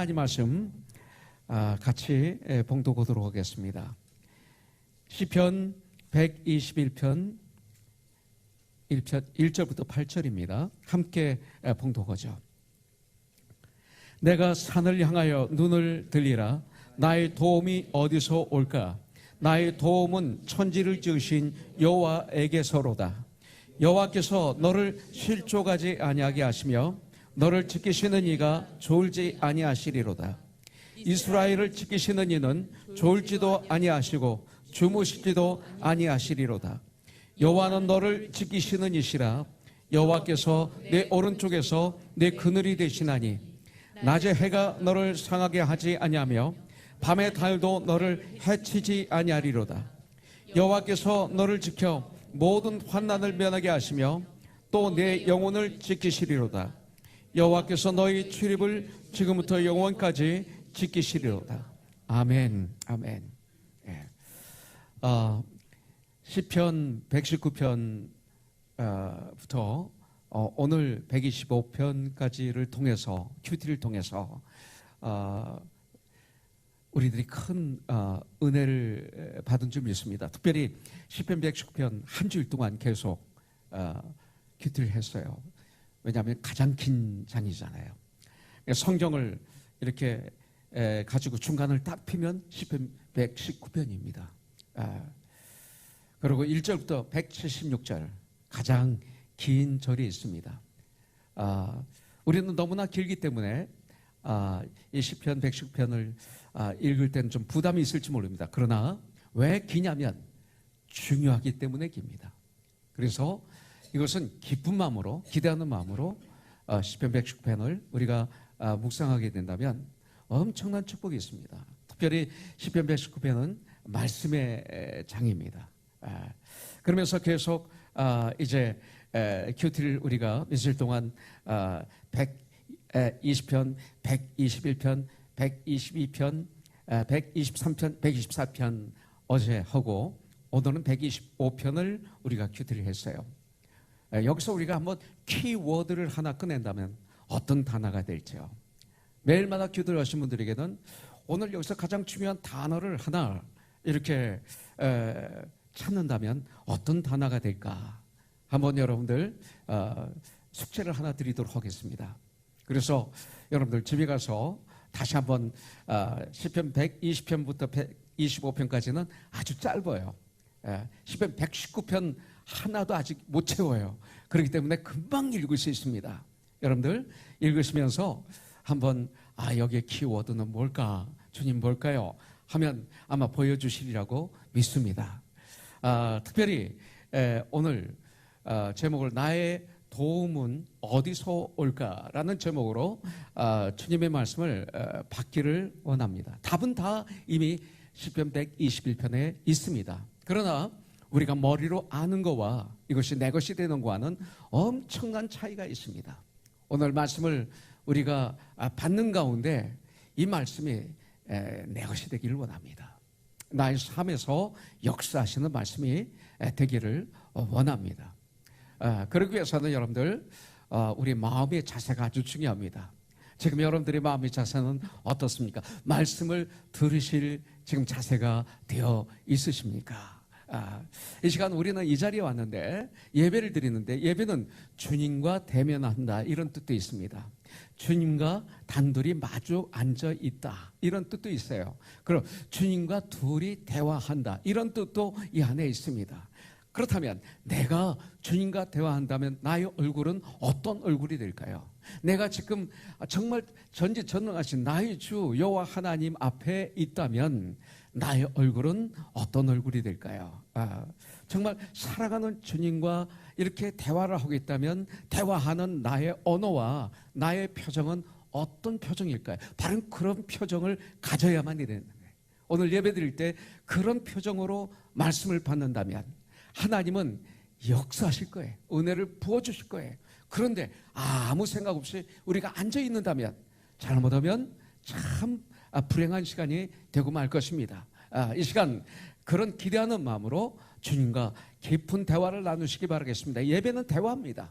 하나님 말씀 같이 봉독하도록 하겠습니다. 시편 121편 1절부터 8절입니다. 함께 봉독하죠. 내가 산을 향하여 눈을 들리라. 나의 도움이 어디서 올까? 나의 도움은 천지를 지으신 여호와에게서로다. 여호와께서 너를 실족하지 아니하게 하시며 너를 지키시는 이가 졸지 아니하시리로다. 이스라엘을 지키시는 이는 졸지도 아니하시고 주무시지도 아니하시리로다. 여호와는 너를 지키시는 이시라. 여호와께서 내 오른쪽에서 내 그늘이 되시나니 낮에 해가 너를 상하게 하지 아니하며 밤의 달도 너를 해치지 아니하리로다. 여호와께서 너를 지켜 모든 환난을 면하게 하시며 또 내 영혼을 지키시리로다. 여호와께서 너희 출입을 지금부터 영원까지 지키시리로다. 아멘. 아멘. 예. 시편 119편부터 오늘 125편까지를 통해서 큐티를 통해서 우리들이 큰 은혜를 받은 줄 믿습니다. 특별히 시편 119편 한 주일 동안 계속 큐티를 했어요. 왜냐하면 가장 긴 장이잖아요. 성경을 이렇게 가지고 중간을 딱 피면 시편 119편입니다. 그리고 1절부터 176절 가장 긴 절이 있습니다. 우리는 너무나 길기 때문에 이 시편 119편을 읽을 때는 좀 부담이 있을지 모릅니다. 그러나 왜 기냐면 중요하기 때문에 깁니다. 그래서 이것은 기쁜 마음으로, 기대하는 마음으로 시편 119편을 우리가 묵상하게 된다면 엄청난 축복이 있습니다. 특별히 시편 119편은 말씀의 장입니다. 그러면서 계속 이제 큐티를 우리가 며칠 동안 120편, 121편, 122편, 123편, 124편 어제 하고 오늘은 125편을 우리가 큐티를 했어요. 여기서 우리가 한번 키워드를 하나 꺼낸다면 어떤 단어가 될지요. 매일마다 큐티를 하신 분들에게는 오늘 여기서 가장 중요한 단어를 하나 이렇게 찾는다면 어떤 단어가 될까? 한번 여러분들 숙제를 하나 드리도록 하겠습니다. 그래서 여러분들 집에 가서 다시 한번 시편 120편부터 125편까지는 아주 짧아요. 시편 119편 하나도 아직 못 채워요. 그렇기 때문에 금방 읽을 수 있습니다. 여러분들 읽으시면서 한번 여기에 키워드는 뭘까? 주님 뭘까요? 하면 아마 보여주시리라고 믿습니다. 특별히 오늘 제목을 나의 도움은 어디서 올까라는 제목으로 주님의 말씀을 받기를 원합니다. 답은 다 이미 시편 121편에 있습니다. 그러나 우리가 머리로 아는 것과 이것이 내 것이 되는 것과는 엄청난 차이가 있습니다. 오늘 말씀을 우리가 받는 가운데 이 말씀이 내 것이 되기를 원합니다. 나의 삶에서 역사하시는 말씀이 되기를 원합니다. 그러기 위해서는 여러분들 우리 마음의 자세가 아주 중요합니다. 지금 여러분들의 마음의 자세는 어떻습니까? 말씀을 들으실 지금 자세가 되어 있으십니까? 이 시간 우리는 이 자리에 왔는데 예배를 드리는데 예배는 주님과 대면한다 이런 뜻도 있습니다. 주님과 단둘이 마주 앉아 있다 이런 뜻도 있어요. 그럼 주님과 둘이 대화한다 이런 뜻도 이 안에 있습니다. 그렇다면 내가 주님과 대화한다면 나의 얼굴은 어떤 얼굴이 될까요? 내가 지금 정말 전지전능하신 나의 주 여호와 하나님 앞에 있다면 나의 얼굴은 어떤 얼굴이 될까요? 정말 살아가는 주님과 이렇게 대화를 하고 있다면 대화하는 나의 언어와 나의 표정은 어떤 표정일까요? 바로 그런 표정을 가져야만 되는 거예요. 오늘 예배 드릴 때 그런 표정으로 말씀을 받는다면 하나님은 역사하실 거예요. 은혜를 부어주실 거예요. 그런데 아무 생각 없이 우리가 앉아있는다면 잘못하면 참 불행한 시간이 되고 말 것입니다. 이 시간 그런 기대하는 마음으로 주님과 깊은 대화를 나누시기 바라겠습니다. 예배는 대화입니다.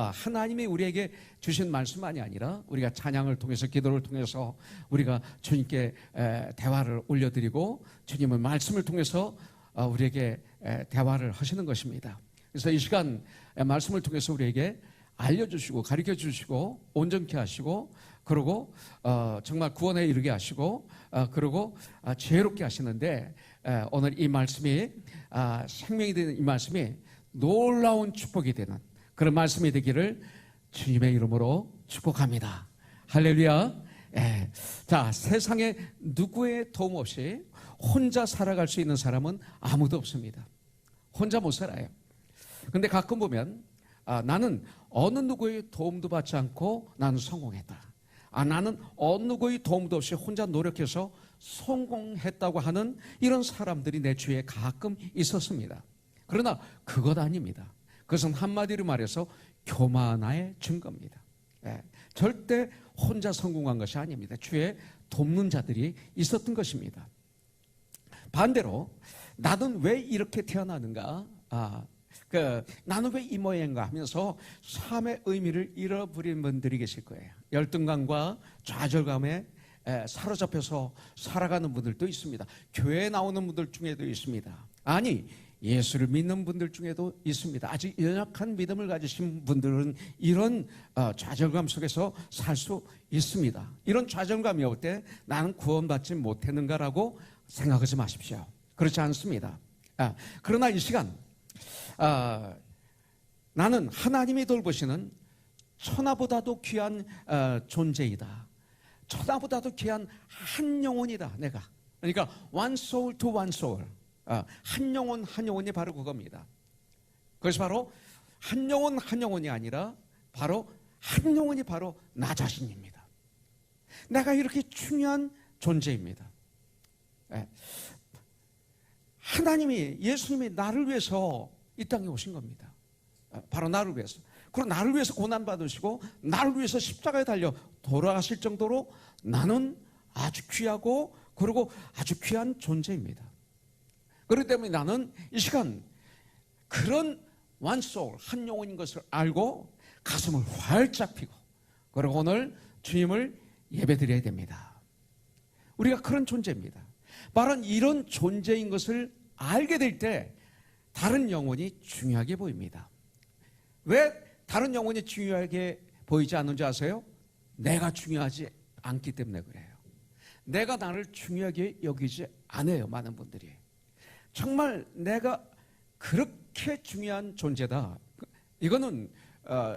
하나님이 우리에게 주신 말씀만이 아니라 우리가 찬양을 통해서 기도를 통해서 우리가 주님께 대화를 올려드리고 주님의 말씀을 통해서 우리에게 대화를 하시는 것입니다. 그래서 이 시간 말씀을 통해서 우리에게 알려주시고 가르쳐주시고 온전케 하시고 그리고 정말 구원에 이르게 하시고 그리고 지혜롭게 하시는데 오늘 이 말씀이 생명이 되는 이 말씀이 놀라운 축복이 되는 그런 말씀이 되기를 주님의 이름으로 축복합니다. 할렐루야. 자, 세상에 누구의 도움 없이 혼자 살아갈 수 있는 사람은 아무도 없습니다. 혼자 못 살아요. 근데 가끔 보면 나는 어느 누구의 도움도 받지 않고 나는 성공했다. 나는 어느 누구의 도움도 없이 혼자 노력해서 성공했다고 하는 이런 사람들이 내 주위에 가끔 있었습니다. 그러나 그것 아닙니다. 그것은 한마디로 말해서 교만의 증거입니다. 절대 혼자 성공한 것이 아닙니다. 주위에 돕는 자들이 있었던 것입니다. 반대로 나는 왜 이렇게 태어나는가? 나는 왜 이 모양인가 하면서 삶의 의미를 잃어버린 분들이 계실 거예요. 열등감과 좌절감에 사로잡혀서 살아가는 분들도 있습니다. 교회에 나오는 분들 중에도 있습니다. 아니, 예수를 믿는 분들 중에도 있습니다. 아직 연약한 믿음을 가지신 분들은 이런 좌절감 속에서 살 수 있습니다. 이런 좌절감이 올 때 나는 구원받지 못했는가라고 생각하지 마십시오. 그렇지 않습니다. 그러나 이 시간 나는 하나님이 돌보시는 천하보다도 귀한 존재이다. 천하보다도 귀한 한 영혼이다. 내가. 그러니까 one soul to one soul. 한 영혼 한 영혼이 바로 그겁니다. 그것이 바로 한 영혼 한 영혼이 아니라 바로 한 영혼이 바로 나 자신입니다. 내가 이렇게 중요한 존재입니다. 하나님이 예수님이 나를 위해서 이 땅에 오신 겁니다. 바로 나를 위해서. 그리고 나를 위해서 고난받으시고 나를 위해서 십자가에 달려 돌아가실 정도로 나는 아주 귀하고 그리고 아주 귀한 존재입니다. 그렇기 때문에 나는 이 시간 그런 one soul, 한 영혼인 것을 알고 가슴을 활짝 펴고 그리고 오늘 주님을 예배드려야 됩니다. 우리가 그런 존재입니다. 바로 이런 존재인 것을 알게 될 때 다른 영혼이 중요하게 보입니다. 왜 다른 영혼이 중요하게 보이지 않는지 아세요? 내가 중요하지 않기 때문에 그래요. 내가 나를 중요하게 여기지 않아요. 많은 분들이. 정말 내가 그렇게 중요한 존재다. 이거는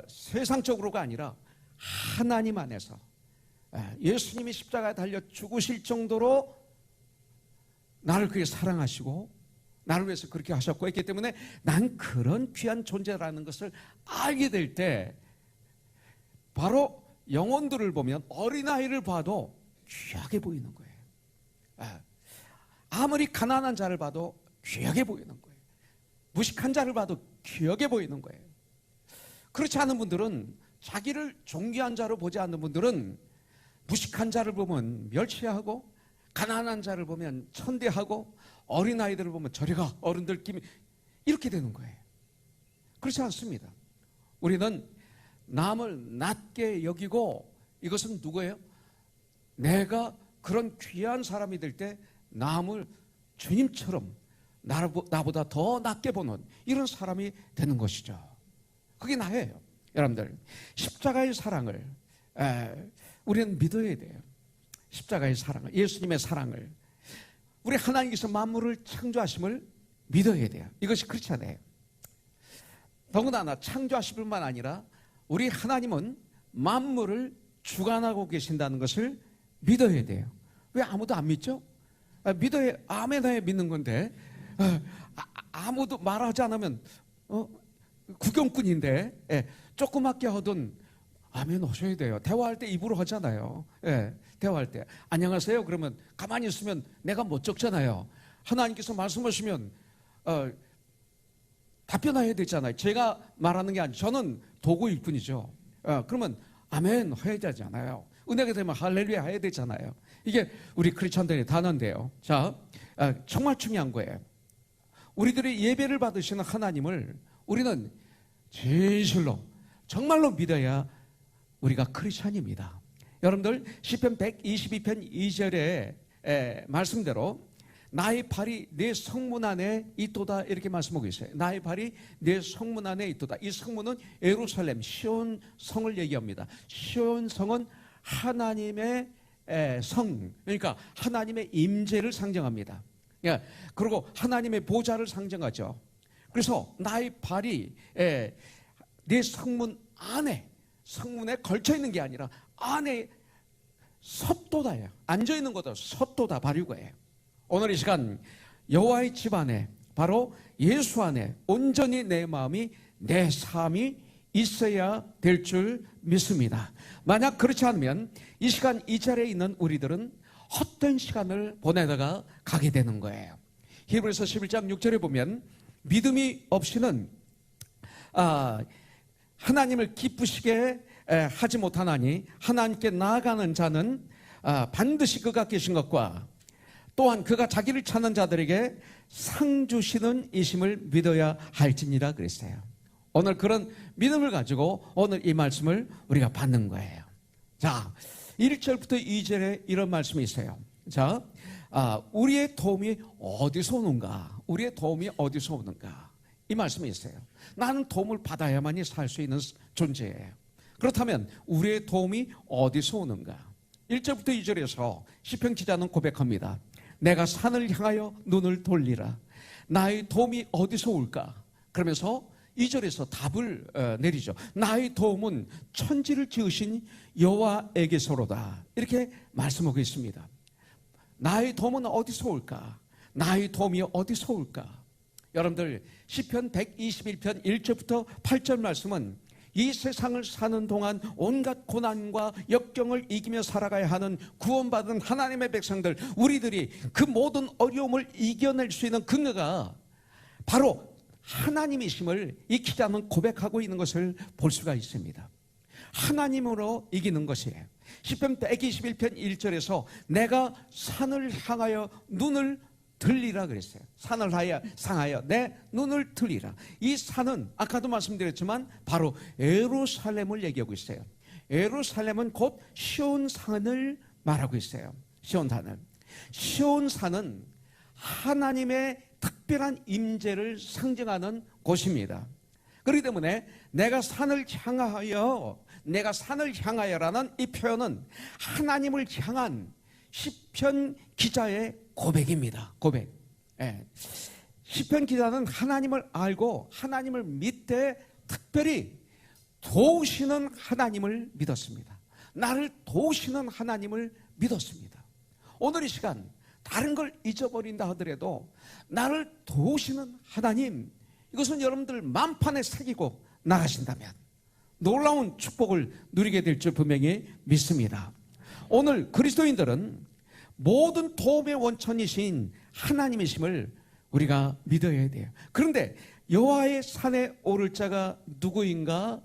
세상적으로가 아니라 하나님 안에서 예수님이 십자가에 달려 죽으실 정도로 나를 그렇게 사랑하시고 나를 위해서 그렇게 하셨고 했기 때문에 난 그런 귀한 존재라는 것을 알게 될 때 바로 영혼들을 보면 어린아이를 봐도 귀하게 보이는 거예요. 아무리 가난한 자를 봐도 귀하게 보이는 거예요. 무식한 자를 봐도 귀하게 보이는 거예요. 그렇지 않은 분들은 자기를 존귀한 자로 보지 않는 분들은 무식한 자를 보면 멸시하고 가난한 자를 보면 천대하고 어린아이들을 보면 저리가 어른들 끼면 이렇게 되는 거예요. 그렇지 않습니다. 우리는 남을 낮게 여기고 이것은 누구예요? 내가 그런 귀한 사람이 될 때 남을 주님처럼 나보다 더 낮게 보는 이런 사람이 되는 것이죠. 그게 나예요. 여러분들 십자가의 사랑을 우리는 믿어야 돼요. 십자가의 사랑을, 예수님의 사랑을, 우리 하나님께서 만물을 창조하심을 믿어야 돼요. 이것이 그렇지 않아요. 더군다나 창조하실 뿐만 아니라 우리 하나님은 만물을 주관하고 계신다는 것을 믿어야 돼요. 왜 아무도 안 믿죠? 믿어야 아멘에 믿는 건데 아무도 말하지 않으면 구경꾼인데 조그맣게 하던 아멘 하셔야 돼요. 대화할 때 입으로 하잖아요. 대화할 때 안녕하세요 그러면 가만히 있으면 내가 못 적잖아요. 하나님께서 말씀하시면 답변해야 되잖아요. 제가 말하는 게 아니죠. 저는 도구일 뿐이죠. 그러면 아멘 해야 되잖아요. 은혜가 되면 할렐루야 해야 되잖아요. 이게 우리 크리스천들의 단어인데요. 자, 정말 중요한 거예요. 우리들이 예배를 받으시는 하나님을 우리는 진실로 정말로 믿어야 우리가 크리스찬입니다. 여러분들 시편 122편 2절에 말씀대로 나의 발이 내 성문 안에 있도다 이렇게 말씀하고 있어요. 나의 발이 내 성문 안에 있도다. 이 성문은 예루살렘 시온 성을 얘기합니다. 시온 성은 하나님의 성, 그러니까 하나님의 임재를 상정합니다. 그리고 하나님의 보좌를 상정하죠. 그래서 나의 발이 내 성문 안에, 성문에 걸쳐 있는 게 아니라 안에 섰도다예요. 앉아 있는 것도 섰도다 발이고예요. 오늘 이 시간 여호와의 집 안에, 바로 예수 안에 온전히 내 마음이, 내 삶이 있어야 될 줄 믿습니다. 만약 그렇지 않으면 이 시간 이 자리에 있는 우리들은 헛된 시간을 보내다가 가게 되는 거예요. 히브리서 11장 6절에 보면 믿음이 없이는 하나님을 기쁘시게 하지 못하나니 하나님께 나아가는 자는 반드시 그가 계신 것과 또한 그가 자기를 찾는 자들에게 상 주시는 이심을 믿어야 할지니라 그랬어요. 오늘 그런 믿음을 가지고 오늘 이 말씀을 우리가 받는 거예요. 자, 1절부터 2절에 이런 말씀이 있어요. 자, 우리의 도움이 어디서 오는가? 우리의 도움이 어디서 오는가? 이 말씀이 있어요. 나는 도움을 받아야만이 살 수 있는 존재예요. 그렇다면 우리의 도움이 어디서 오는가? 1절부터 2절에서 시편 기자는 고백합니다. 내가 산을 향하여 눈을 돌리라. 나의 도움이 어디서 올까? 그러면서 2절에서 답을 내리죠. 나의 도움은 천지를 지으신 여호와에게서로다. 이렇게 말씀하고 있습니다. 나의 도움은 어디서 올까? 나의 도움이 어디서 올까? 여러분들 시편 121편 1절부터 8절 말씀은 이 세상을 사는 동안 온갖 고난과 역경을 이기며 살아가야 하는 구원받은 하나님의 백성들, 우리들이 그 모든 어려움을 이겨낼 수 있는 근거가 바로 하나님이심을 이 기자는 고백하고 있는 것을 볼 수가 있습니다. 하나님으로 이기는 것이에요. 시편 121편 1절에서 내가 산을 향하여 눈을 들리라 그랬어요. 산을 향하여 내 눈을 들리라. 이 산은 아까도 말씀드렸지만 바로 예루살렘을 얘기하고 있어요. 예루살렘은 곧 시온산을 말하고 있어요. 시온산을. 시온산은 하나님의 특별한 임재를 상징하는 곳입니다. 그렇기 때문에 내가 산을 향하여라는 이 표현은 하나님을 향한 시편 기자의 고백입니다. 고백. 시편 기자는 하나님을 알고 하나님을 믿되 특별히 도우시는 하나님을 믿었습니다. 나를 도우시는 하나님을 믿었습니다. 오늘 이 시간 다른 걸 잊어버린다 하더라도 나를 도우시는 하나님, 이것은 여러분들 만판에 새기고 나가신다면 놀라운 축복을 누리게 될 줄 분명히 믿습니다. 오늘 그리스도인들은 모든 도움의 원천이신 하나님이심을 우리가 믿어야 돼요. 그런데 여호와의 산에 오를 자가 누구인가?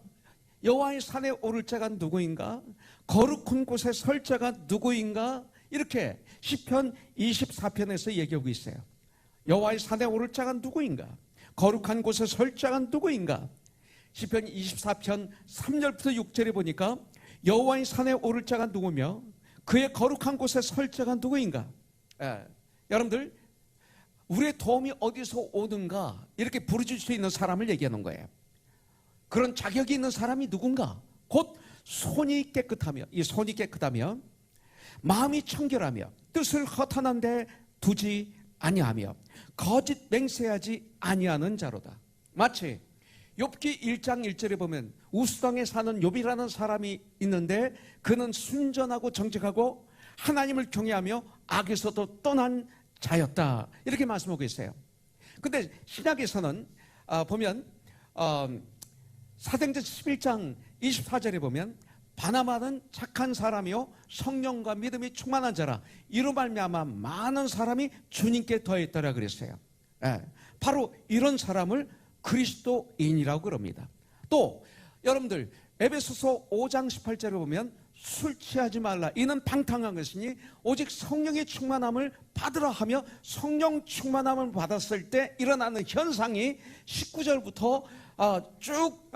여호와의 산에 오를 자가 누구인가? 거룩한 곳에 설 자가 누구인가? 이렇게 시편 24편에서 얘기하고 있어요. 여호와의 산에 오를 자가 누구인가? 거룩한 곳에 설 자가 누구인가? 시편 24편 3절부터 6절에 보니까 여호와의 산에 오를 자가 누구며 그의 거룩한 곳에 설 자가 누구인가? 여러분들 우리의 도움이 어디서 오는가? 이렇게 부르실 수 있는 사람을 얘기하는 거예요. 그런 자격이 있는 사람이 누군가? 곧 손이 깨끗하며, 이 손이 깨끗하며 마음이 청결하며 뜻을 허탄한 데 두지 아니하며 거짓 맹세하지 아니하는 자로다. 마치 욥기 1장 1절에 보면 우수당에 사는 욥이라는 사람이 있는데 그는 순전하고 정직하고 하나님을 경외하며 악에서도 떠난 자였다. 이렇게 말씀하고 있어요. 근데 신약에서는 보면 사도행전 11장 24절에 보면 바나바는 착한 사람이요 성령과 믿음이 충만한 자라 이로 말미암아 많은 사람이 주님께 더했더라 그랬어요. 바로 이런 사람을 그리스도인이라고 그럽니다. 또 여러분들 에베소서 5장 18절에 보면 술 취하지 말라 이는 방탕한 것이니 오직 성령의 충만함을 받으라 하며 성령 충만함을 받았을 때 일어나는 현상이 19절부터 쭉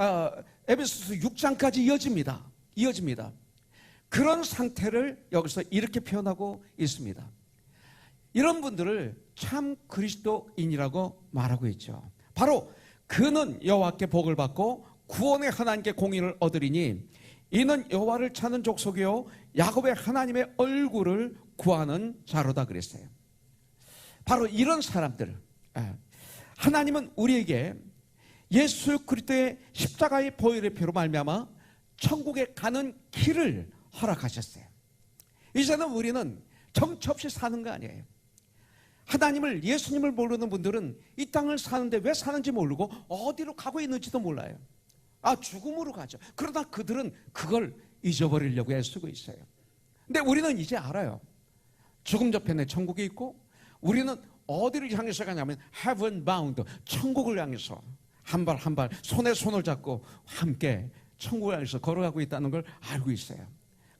에베소서 6장까지 이어집니다. 그런 상태를 여기서 이렇게 표현하고 있습니다. 이런 분들을 참 그리스도인이라고 말하고 있죠. 바로 그는 여호와께 복을 받고 구원의 하나님께 공의를 얻으리니 이는 여호와를 찾는 족속이요 야곱의 하나님의 얼굴을 구하는 자로다 그랬어요. 바로 이런 사람들, 하나님은 우리에게 예수 그리스도의 십자가의 보혈의 피로 말미암아 천국에 가는 길을 허락하셨어요. 이제는 우리는 정처 없이 사는 거 아니에요. 하나님을, 예수님을 모르는 분들은 이 땅을 사는데 왜 사는지 모르고 어디로 가고 있는지도 몰라요. 죽음으로 가죠. 그러다 그들은 그걸 잊어버리려고 애쓰고 있어요. 근데 우리는 이제 알아요. 죽음 저편에 천국이 있고, 우리는 어디를 향해서 가냐면 heaven bound, 천국을 향해서 한 발 한 발 손에 손을 잡고 함께 천국을 향해서 걸어가고 있다는 걸 알고 있어요.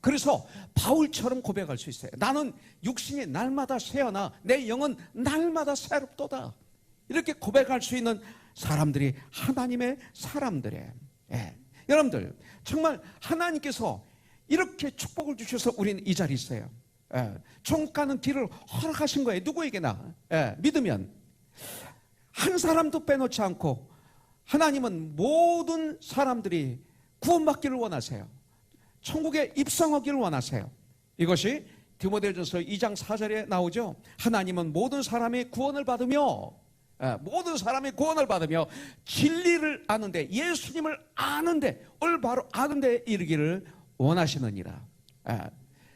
그래서 바울처럼 고백할 수 있어요. 나는 육신이 날마다 새어나 내 영은 날마다 새롭도다. 이렇게 고백할 수 있는 사람들이 하나님의 사람들이에요. 여러분들, 정말 하나님께서 이렇게 축복을 주셔서 우리는 이 자리에 있어요. 천국 가는 길을 허락하신 거예요. 누구에게나 믿으면. 한 사람도 빼놓지 않고 하나님은 모든 사람들이 구원받기를 원하세요. 천국에 입성하기를 원하세요. 이것이 디모데전서 2장 4절에 나오죠. 하나님은 모든 사람이 구원을 받으며 진리를 아는데, 예수님을 아는데, 올바로 아는데 이르기를 원하시느니라.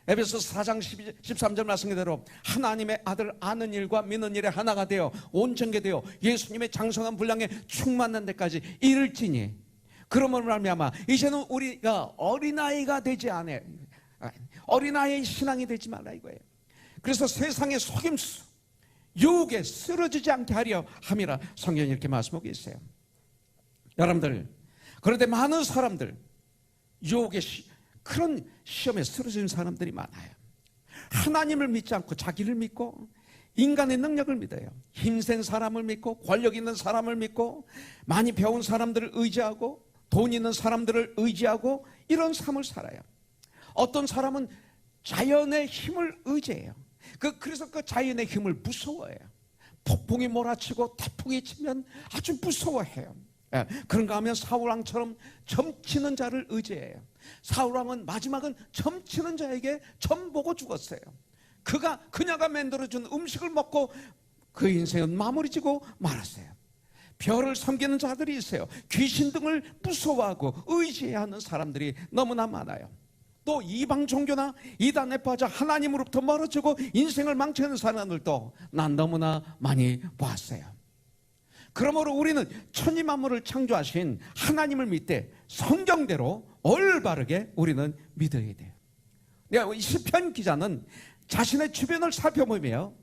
에베소서 4장 13절 말씀 그대로 하나님의 아들 아는 일과 믿는 일에 하나가 되어 온전케 되어 예수님의 장성한 분량에 충만한 데까지 이를지니, 그러므로 말미암아 이제는 우리가 어린아이가 되지 않아, 어린아이의 신앙이 되지 말라 이거예요. 그래서 세상의 속임수, 유혹에 쓰러지지 않게 하려 함이라 성경이 이렇게 말씀하고 있어요. 여러분들, 그런데 많은 사람들 유혹의 그런 시험에 쓰러지는 사람들이 많아요. 하나님을 믿지 않고 자기를 믿고 인간의 능력을 믿어요. 힘센 사람을 믿고 권력 있는 사람을 믿고 많이 배운 사람들을 의지하고 돈 있는 사람들을 의지하고 이런 삶을 살아요. 어떤 사람은 자연의 힘을 의지해요. 그래서 그 자연의 힘을 무서워해요. 폭풍이 몰아치고 태풍이 치면 아주 무서워해요. 그런가 하면 사울왕처럼 점치는 자를 의지해요. 사울왕은 마지막은 점치는 자에게 점 보고 죽었어요. 그녀가 만들어준 음식을 먹고 그 인생은 마무리 지고 말았어요. 별을 섬기는 자들이 있어요. 귀신 등을 무서워하고 의지해야 하는 사람들이 너무나 많아요. 또 이방 종교나 이단에 빠져 하나님으로부터 멀어지고 인생을 망치는 사람들도 난 너무나 많이 보았어요. 그러므로 우리는 천지만물을 창조하신 하나님을 믿되 성경대로 올바르게 우리는 믿어야 돼요. 이 시편 기자는 자신의 주변을 살펴보며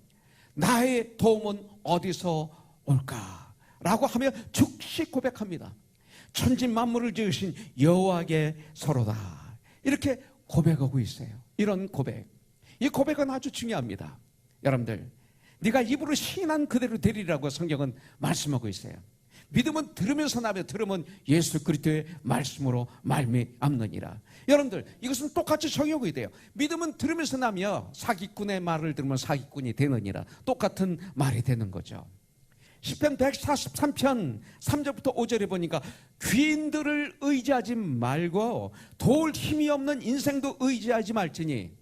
나의 도움은 어디서 올까? 라고 하며 즉시 고백합니다. 천지만물을 지으신 여호와께 서로다. 이렇게 고백하고 있어요. 이런 고백, 이 고백은 아주 중요합니다. 여러분들, 네가 입으로 시인한 그대로 되리라고 성경은 말씀하고 있어요. 믿음은 들으면서 나며 들으면 예수 그리스도의 말씀으로 말미암느니라. 여러분들, 이것은 똑같이 적용이 돼요. 믿음은 들으면서 나며 사기꾼의 말을 들으면 사기꾼이 되느니라. 똑같은 말이 되는 거죠. 시편 143편 3절부터 5절에 보니까 귀인들을 의지하지 말고 도울 힘이 없는 인생도 의지하지 말지니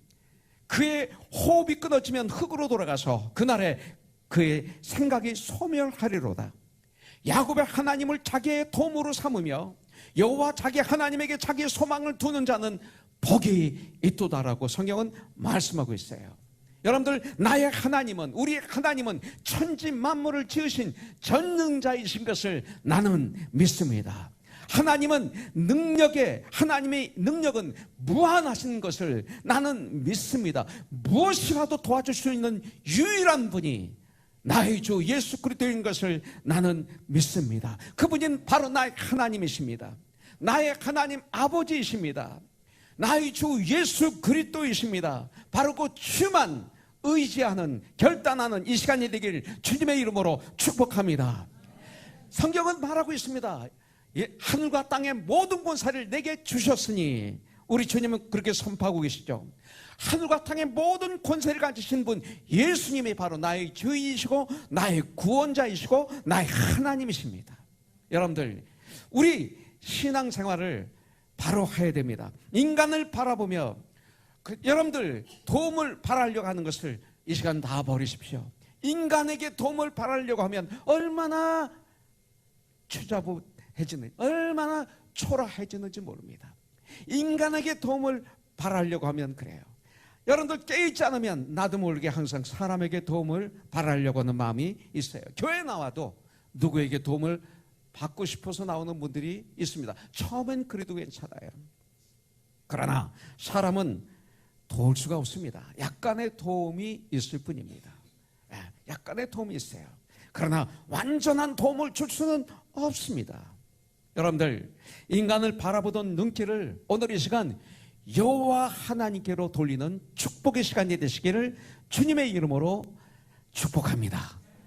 그의 호흡이 끊어지면 흙으로 돌아가서 그날에 그의 생각이 소멸하리로다. 야곱의 하나님을 자기의 도움으로 삼으며 여호와 자기 하나님에게 자기의 소망을 두는 자는 복이 있도다라고 성경은 말씀하고 있어요. 여러분들, 나의 하나님은, 우리의 하나님은 천지 만물을 지으신 전능자이신 것을 나는 믿습니다. 하나님의 능력은 무한하신 것을 나는 믿습니다. 무엇이라도 도와줄 수 있는 유일한 분이 나의 주 예수 그리스도인 것을 나는 믿습니다. 그분은 바로 나의 하나님이십니다. 나의 하나님 아버지이십니다. 나의 주 예수 그리스도이십니다. 바로 그 주만 의지하는, 결단하는 이 시간이 되길 주님의 이름으로 축복합니다. 성경은 말하고 있습니다. 하늘과 땅의 모든 권세를 내게 주셨으니, 우리 주님은 그렇게 선포하고 계시죠. 하늘과 땅의 모든 권세를 가지신 분 예수님이 바로 나의 주이시고 나의 구원자이시고 나의 하나님이십니다. 여러분들, 우리 신앙생활을 바로 해야 됩니다. 인간을 바라보며 여러분들 도움을 바라려고 하는 것을 이 시간 다 버리십시오. 인간에게 도움을 바라려고 하면 얼마나 추잡해지는지, 얼마나 초라해지는지 모릅니다. 인간에게 도움을 바라려고 하면 그래요. 여러분들 깨있지 않으면 나도 모르게 항상 사람에게 도움을 바라려고 하는 마음이 있어요. 교회 나와도 누구에게 도움을 받고 싶어서 나오는 분들이 있습니다. 처음엔 그래도 괜찮아요. 그러나 사람은 도울 수가 없습니다. 약간의 도움이 있을 뿐입니다. 약간의 도움이 있어요. 그러나 완전한 도움을 줄 수는 없습니다. 여러분들, 인간을 바라보던 눈길을 오늘 이 시간 여호와 하나님께로 돌리는 축복의 시간이 되시기를 주님의 이름으로 축복합니다.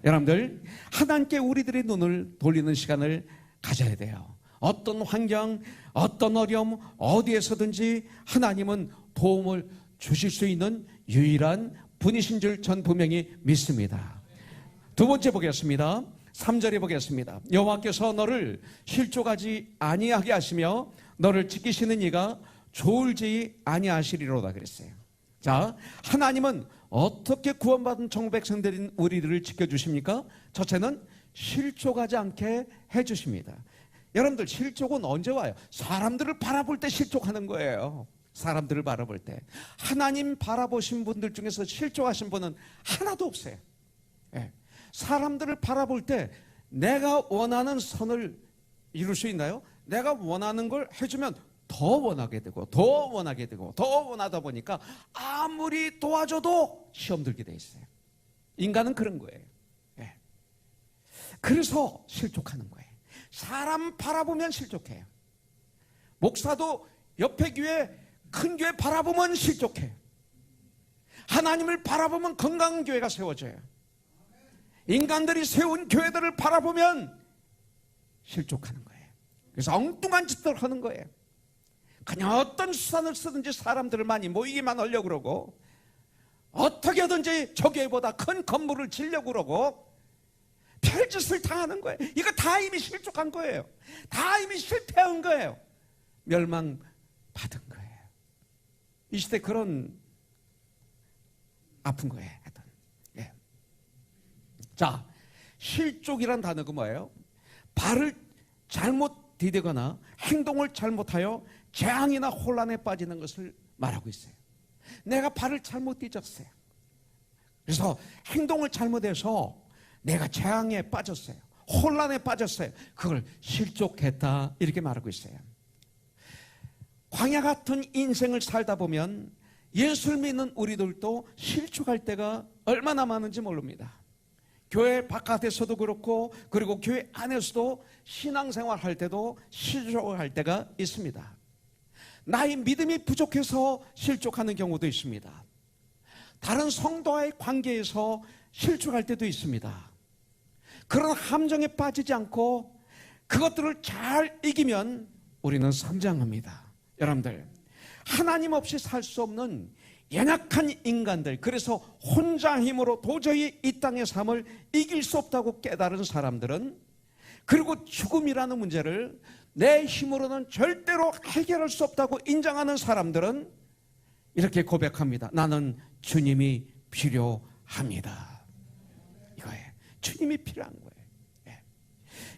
여러분들, 하나님께 우리들의 눈을 돌리는 시간을 가져야 돼요. 어떤 환경, 어떤 어려움, 어디에서든지 하나님은 도움을 주실 수 있는 유일한 분이신 줄 전 분명히 믿습니다. 두 번째 보겠습니다. 3절에 보겠습니다. 여호와께서 너를 실족하지 아니하게 하시며 너를 지키시는 이가 졸지 아니하시리로다 그랬어요. 자, 하나님은 어떻게 구원받은 정백성들인 우리들을 지켜주십니까? 첫째는 실족하지 않게 해주십니다. 여러분들, 실족은 언제 와요? 사람들을 바라볼 때 실족하는 거예요. 사람들을 바라볼 때. 하나님 바라보신 분들 중에서 실족하신 분은 하나도 없어요. 예. 사람들을 바라볼 때 내가 원하는 선을 이룰 수 있나요? 내가 원하는 걸 해주면 더 원하게 되고 더 원하게 되고 더 원하다 보니까 아무리 도와줘도 시험 들게 돼 있어요. 인간은 그런 거예요. 예. 그래서 실족하는 거예요. 사람 바라보면 실족해요. 목사도 옆에 교회, 큰 교회 바라보면 실족해요. 하나님을 바라보면 건강한 교회가 세워져요. 인간들이 세운 교회들을 바라보면 실족하는 거예요. 그래서 엉뚱한 짓들 하는 거예요. 그냥 어떤 수단을 쓰든지 사람들을 많이 모이기만 하려고 그러고, 어떻게든지 저 교회보다 큰 건물을 지려고 그러고 별짓을 당하는 거예요. 이거 다 이미 실족한 거예요. 다 이미 실패한 거예요. 멸망받은 거예요. 이 시대 그런 아픈 거예요. 예. 자, 실족이란 단어가 뭐예요? 발을 잘못 디디거나 행동을 잘못하여 재앙이나 혼란에 빠지는 것을 말하고 있어요. 내가 발을 잘못 디뎠어요. 그래서 행동을 잘못해서 내가 재앙에 빠졌어요. 혼란에 빠졌어요. 그걸 실족했다, 이렇게 말하고 있어요. 광야 같은 인생을 살다 보면 예수를 믿는 우리들도 실족할 때가 얼마나 많은지 모릅니다. 교회 바깥에서도 그렇고, 그리고 교회 안에서도 신앙생활 할 때도 실족할 때가 있습니다. 나의 믿음이 부족해서 실족하는 경우도 있습니다. 다른 성도와의 관계에서 실족할 때도 있습니다. 그런 함정에 빠지지 않고 그것들을 잘 이기면 우리는 성장합니다. 여러분들, 하나님 없이 살 수 없는 연약한 인간들, 그래서 혼자 힘으로 도저히 이 땅의 삶을 이길 수 없다고 깨달은 사람들은, 그리고 죽음이라는 문제를 내 힘으로는 절대로 해결할 수 없다고 인정하는 사람들은 이렇게 고백합니다. 나는 주님이 필요합니다. 이거예요. 주님이 필요한 거예요. 예.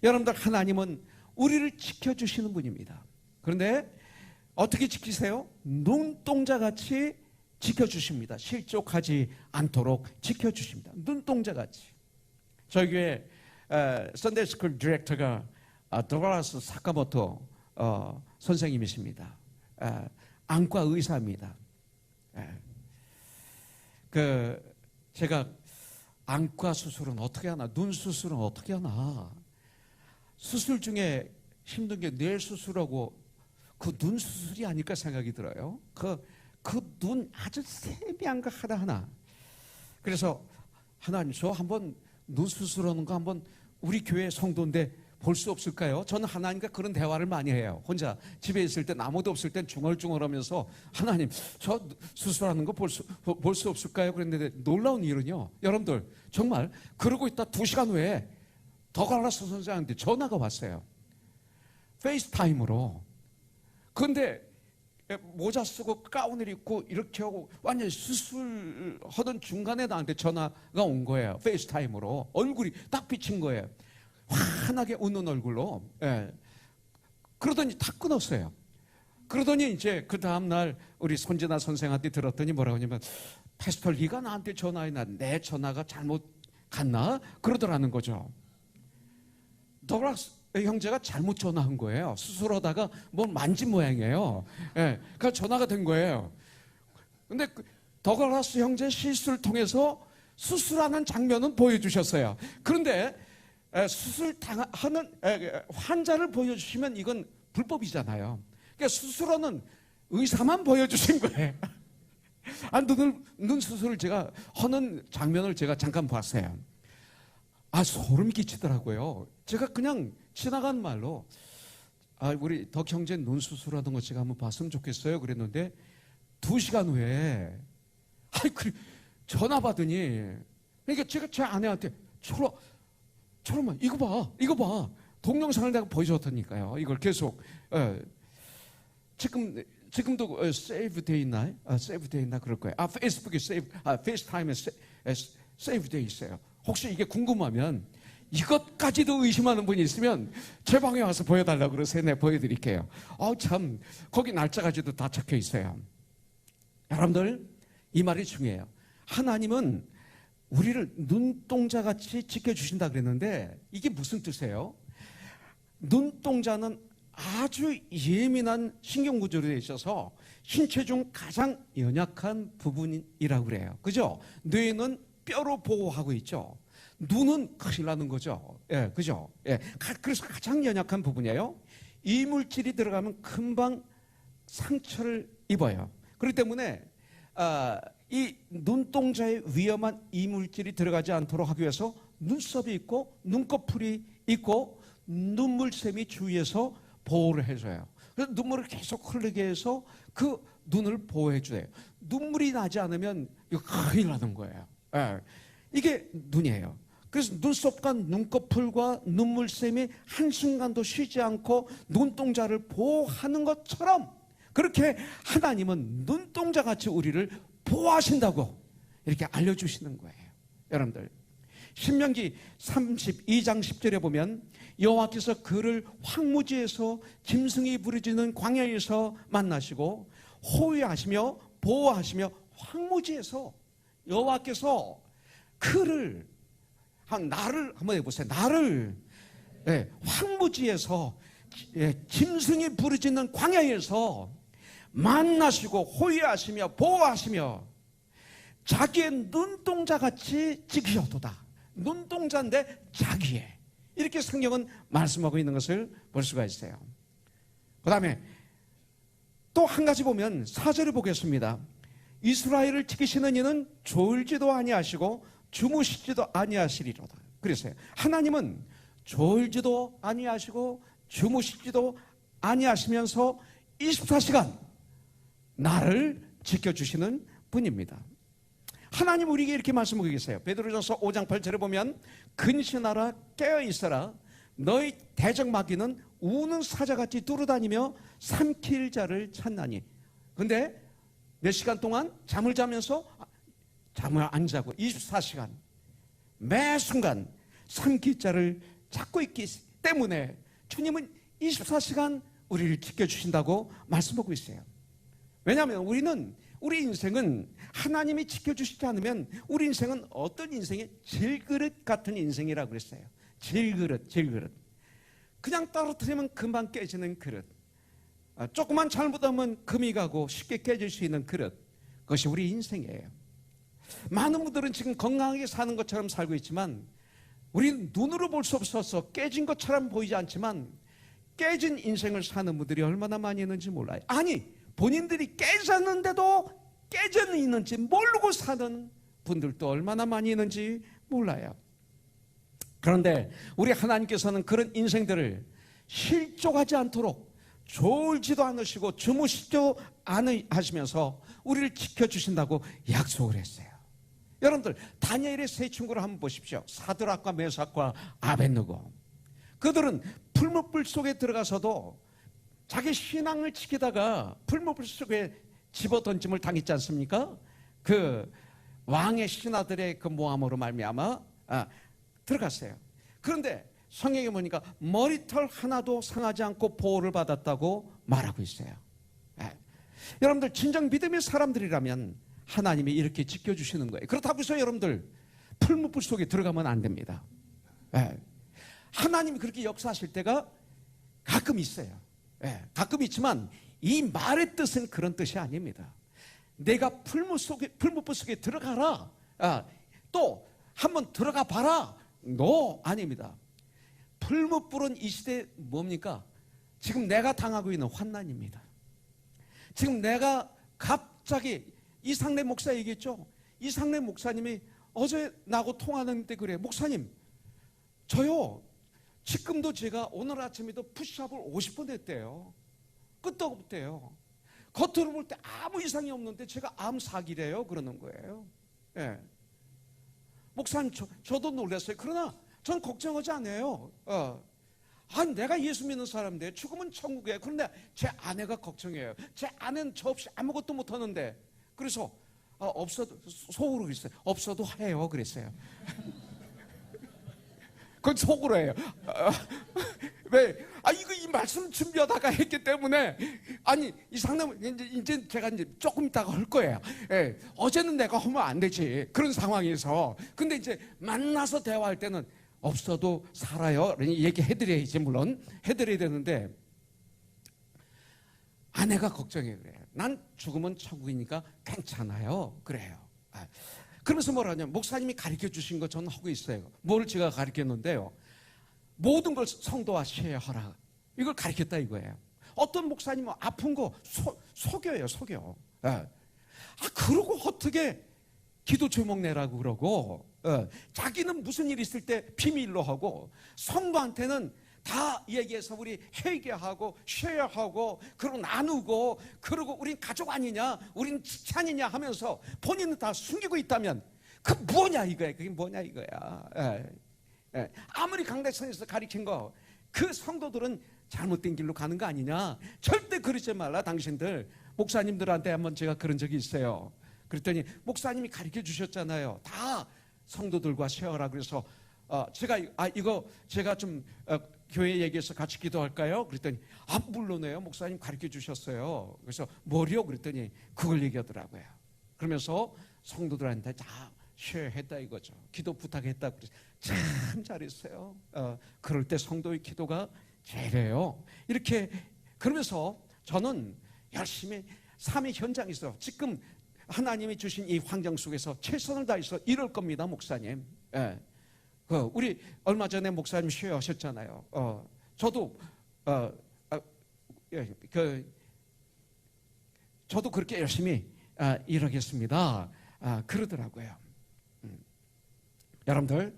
여러분들, 하나님은 우리를 지켜주시는 분입니다. 그런데 어떻게 지키세요? 눈동자같이 지켜주십니다. 실족하지 않도록 지켜주십니다. 눈동자같이. 저희 교회 선데이 스쿨 디렉터가 도라스 사카모토 선생님이십니다. 안과 의사입니다. 제가 안과 수술은 어떻게 하나, 눈 수술은 어떻게 하나, 수술 중에 힘든 게 뇌 수술하고 그 눈 수술이 아닐까 생각이 들어요. 그 눈 아주 세미한 거 하나하나. 그래서 하나님, 저 한번 눈 수술하는 거 한번 우리 교회 성도인데 볼 수 없을까요? 저는 하나님과 그런 대화를 많이 해요. 혼자 집에 있을 때 아무도 없을 땐 중얼중얼하면서 하나님, 저 수술하는 거 볼 수 없을까요? 그랬는데 놀라운 일은요, 여러분들 정말 그러고 있다 2시간 후에 더갈라스 선생한테 전화가 왔어요. 페이스타임으로. 그런데 모자 쓰고 가운을 입고 이렇게 하고 완전히 수술하던 중간에 나한테 전화가 온 거예요. 페이스타임으로. 얼굴이 딱 비친 거예요. 환하게 웃는 얼굴로. 예. 그러더니 다 끊었어요. 그러더니 이제 그 다음날 우리 손진아 선생한테 들었더니 뭐라고 하냐면, 패스터 리가 나한테 전화했나? 내 전화가 잘못 갔나? 그러더라는 거죠. 더글라스 형제가 잘못 전화한 거예요. 수술하다가 뭘 만진 모양이에요. 예. 그러니까 전화가 된 거예요. 근데 더글라스 형제 실수를 통해서 수술하는 장면은 보여주셨어요. 그런데 수술하는 환자를 보여주시면 이건 불법이잖아요. 그러니까 수술하는 의사만 보여주신 거예요. 눈 수술을 제가 하는 장면을 제가 잠깐 봤어요. 소름 끼치더라고요. 제가 그냥 지나간 말로, 우리 덕 형제 눈 수술하던 거 제가 한번 봤으면 좋겠어요. 그랬는데 2시간 후에 전화 받으니, 그러니까 제가 제 아내한테 철엄아 이거 봐 동영상을 내가 보여줬다니까요. 이걸 계속 지금도 세이브 돼 있나요? 세이브 돼 있나 그럴 거예요. 페이스북에 페이스타임에 세이브 돼 있어요. 혹시 이게 궁금하면, 이것까지도 의심하는 분이 있으면 제 방에 와서 보여달라고 그러세요. 내가 보여드릴게요. 참, 거기 날짜까지도 다 적혀 있어요. 여러분들, 이 말이 중요해요. 하나님은 우리를 눈동자같이 지켜주신다 그랬는데, 이게 무슨 뜻이에요? 눈동자는 아주 예민한 신경구조로 되어 있어서 신체 중 가장 연약한 부분이라고 그래요. 그죠? 뇌는 뼈로 보호하고 있죠. 눈은 큰일 나는 거죠. 예, 그죠? 예. 그래서 가장 연약한 부분이에요. 이물질이 들어가면 금방 상처를 입어요. 그렇기 때문에 이 눈동자에 위험한 이물질이 들어가지 않도록 하기 위해서 눈썹이 있고 눈꺼풀이 있고 눈물샘이 주위에서 보호를 해줘요. 그래서 눈물을 계속 흐르게 해서 그 눈을 보호해줘요. 눈물이 나지 않으면 이거 큰일 나는 거예요. 예. 이게 눈이에요. 그래서 눈썹과 눈꺼풀과 눈물샘이 한순간도 쉬지 않고 눈동자를 보호하는 것처럼, 그렇게 하나님은 눈동자같이 우리를 보호하신다고 이렇게 알려주시는 거예요. 여러분들, 신명기 32장 10절에 보면 여호와께서 그를 황무지에서 짐승이 부르짖는 광야에서 만나시고 호위하시며 보호하시며, 황무지에서 여호와께서 그를, 나를 한번 해보세요. 나를 황무지에서, 짐승이 부르짖는 광야에서 만나시고 호위하시며 보호하시며 자기의 눈동자같이 지키셨도다. 눈동자인데 자기의, 이렇게 성경은 말씀하고 있는 것을 볼 수가 있어요. 그 다음에 또 한 가지 보면 4절을 보겠습니다. 이스라엘을 지키시는 이는 졸지도 아니하시고 주무시지도 아니하시리로다. 그랬어요. 하나님은 졸지도 아니하시고 주무시지도 아니하시면서 24시간 나를 지켜주시는 분입니다. 하나님 우리에게 이렇게 말씀하고 계세요. 베드로전서 5장 8절에 보면, 근신하라 깨어있어라 너희 대적마귀는 우는 사자같이 두루다니며 삼킬 자를 찾나니. 근데 몇 시간 동안 잠을 자면서 잠을 안 자고 24시간 매 순간 삼킬 자를 찾고 있기 때문에 주님은 24시간 우리를 지켜주신다고 말씀하고 있어요. 왜냐하면 우리 인생은 하나님이 지켜주시지 않으면 우리 인생은 어떤 인생이 질그릇 같은 인생이라고 그랬어요. 질그릇. 그냥 떨어뜨리면 금방 깨지는 그릇. 조금만 잘못하면 금이 가고 쉽게 깨질 수 있는 그릇. 그것이 우리 인생이에요. 많은 분들은 지금 건강하게 사는 것처럼 살고 있지만, 우리는 눈으로 볼 수 없어서 깨진 것처럼 보이지 않지만 깨진 인생을 사는 분들이 얼마나 많이 있는지 몰라요. 아니, 본인들이 깨졌는데도 깨져 있는지 모르고 사는 분들도 얼마나 많이 있는지 몰라요. 그런데 우리 하나님께서는 그런 인생들을 실족하지 않도록 졸지도 않으시고 주무시지도 않으시면서 우리를 지켜주신다고 약속을 했어요. 여러분들 다니엘의 세 친구를 한번 보십시오. 사드락과 메삭과 아벳느고. 그들은 풀무불 속에 들어가서도 자기 신앙을 지키다가 풀무불 속에 집어던짐을 당했지 않습니까? 그 왕의 신하들의 그 모함으로 말미암아 들어갔어요. 그런데 성경에 보니까 머리털 하나도 상하지 않고 보호를 받았다고 말하고 있어요. 여러분들 진정 믿음의 사람들이라면 하나님이 이렇게 지켜주시는 거예요. 그렇다고 해서 여러분들 풀무불 속에 들어가면 안 됩니다. 하나님이 그렇게 역사하실 때가 가끔 있어요. 가끔 있지만 이 말의 뜻은 그런 뜻이 아닙니다. 내가 풀무불 속에 들어가라. 또 한번 들어가 봐라. 아닙니다. 풀무불은 이 시대에 뭡니까? 지금 내가 당하고 있는 환난입니다. 지금 내가 갑자기 이상래 목사 얘기했죠. 이상래 목사님이 어제 나하고 통화하는데 그래. 목사님, 저요. 지금도 제가 오늘 아침에도 푸시업을 50번 했대요. 끝도 없대요. 겉으로 볼 때 아무 이상이 없는데 제가 암 사기래요. 그러는 거예요. 목사님, 저도 놀랐어요. 그러나 전 걱정하지 않아요. 내가 예수 믿는 사람인데 죽으면 천국이에요. 그런데 제 아내가 걱정해요. 제 아내는 저 없이 아무것도 못하는데. 그래서 없어도 속으로 그랬어요. 없어도 해요. 그랬어요. 그건 속으로 해요. 왜? 이 말씀 준비하다가 했기 때문에, 이 상담, 이제 제가 이제 조금 있다가 할 거예요. 어제는 내가 하면 안 되지. 그런 상황에서. 근데 이제 만나서 대화할 때는 없어도 살아요. 얘기해드려야지, 물론. 해드려야 되는데, 아내가 걱정해, 그래요. 난 죽으면 천국이니까 괜찮아요. 그래요. 그러면서 뭐라 하냐면, 목사님이 가르쳐 주신 거 저는 하고 있어요. 뭘 제가 가르쳤는데요. 모든 걸 성도와 쉐어하라. 이걸 가르쳤다 이거예요. 어떤 목사님은 아픈 거 속여요, 속여. 그러고 어떻게 기도 제목 내라고 그러고, 자기는 무슨 일 있을 때 비밀로 하고, 성도한테는 다 얘기해서 우리 회개하고 쉐어하고 그러고 나누고 그러고 우린 가족 아니냐, 우린 직찬이냐 하면서 본인은 다 숨기고 있다면 그 뭐냐 이거야. 그게 뭐냐 이거야. 아무리 강대천에서 가르친 거 그 성도들은 잘못된 길로 가는 거 아니냐. 절대 그러지 말라 당신들. 목사님들한테 한번 제가 그런 적이 있어요. 그랬더니 목사님이 가르쳐 주셨잖아요. 다 성도들과 쉐어라. 그래서 이거 제가 좀 교회 얘기해서 같이 기도할까요? 그랬더니 물론이에요. 목사님 가르쳐 주셨어요. 그래서 뭐요? 그랬더니 그걸 얘기하더라고요. 그러면서 성도들한테 다 쉐어했다 이거죠. 기도 부탁했다. 그래서 참 잘했어요. 그럴 때 성도의 기도가 제일해요. 이렇게 그러면서 저는 열심히 삶의 현장에서 지금 하나님이 주신 이 환경 속에서 최선을 다해서 이럴 겁니다, 목사님. 우리 얼마 전에 목사님 쉐어하셨잖아요. 저도 저도 그렇게 열심히 일하겠습니다. 그러더라고요. 여러분들,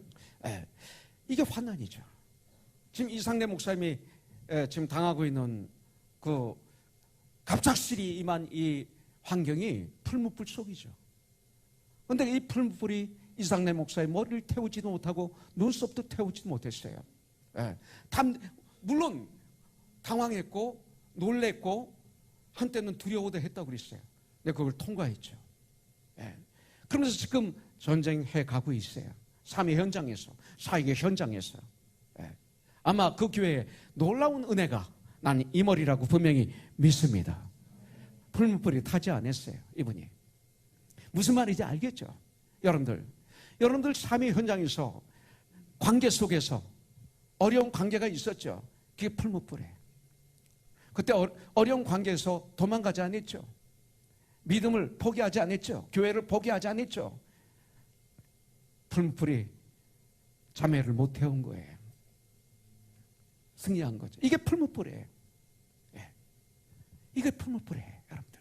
이게 환난이죠. 지금 이상래 목사님이 지금 당하고 있는 그 갑작스레 임한 이 환경이 풀무불 속이죠. 그런데 이 풀무불이 이상래 목사의 머리를 태우지도 못하고 눈썹도 태우지도 못했어요. 물론 당황했고 놀랬고 한때는 두려워도 했다고 그랬어요. 근데 그걸 통과했죠. 그러면서 지금 전쟁해 가고 있어요. 삶의 현장에서, 사역의 현장에서. 아마 그 교회에 놀라운 은혜가 난 이 머리라고 분명히 믿습니다. 풀무불이 타지 않았어요, 이분이. 무슨 말인지 알겠죠? 여러분들 삶의 현장에서 관계 속에서 어려운 관계가 있었죠. 그게 풀무불이에요. 그때 어려운 관계에서 도망가지 않았죠. 믿음을 포기하지 않았죠. 교회를 포기하지 않았죠. 풀무불이 자매를 못 태운 거예요. 승리한 거죠. 이게 풀무불이에요. 이게 풀무불이에요, 여러분들.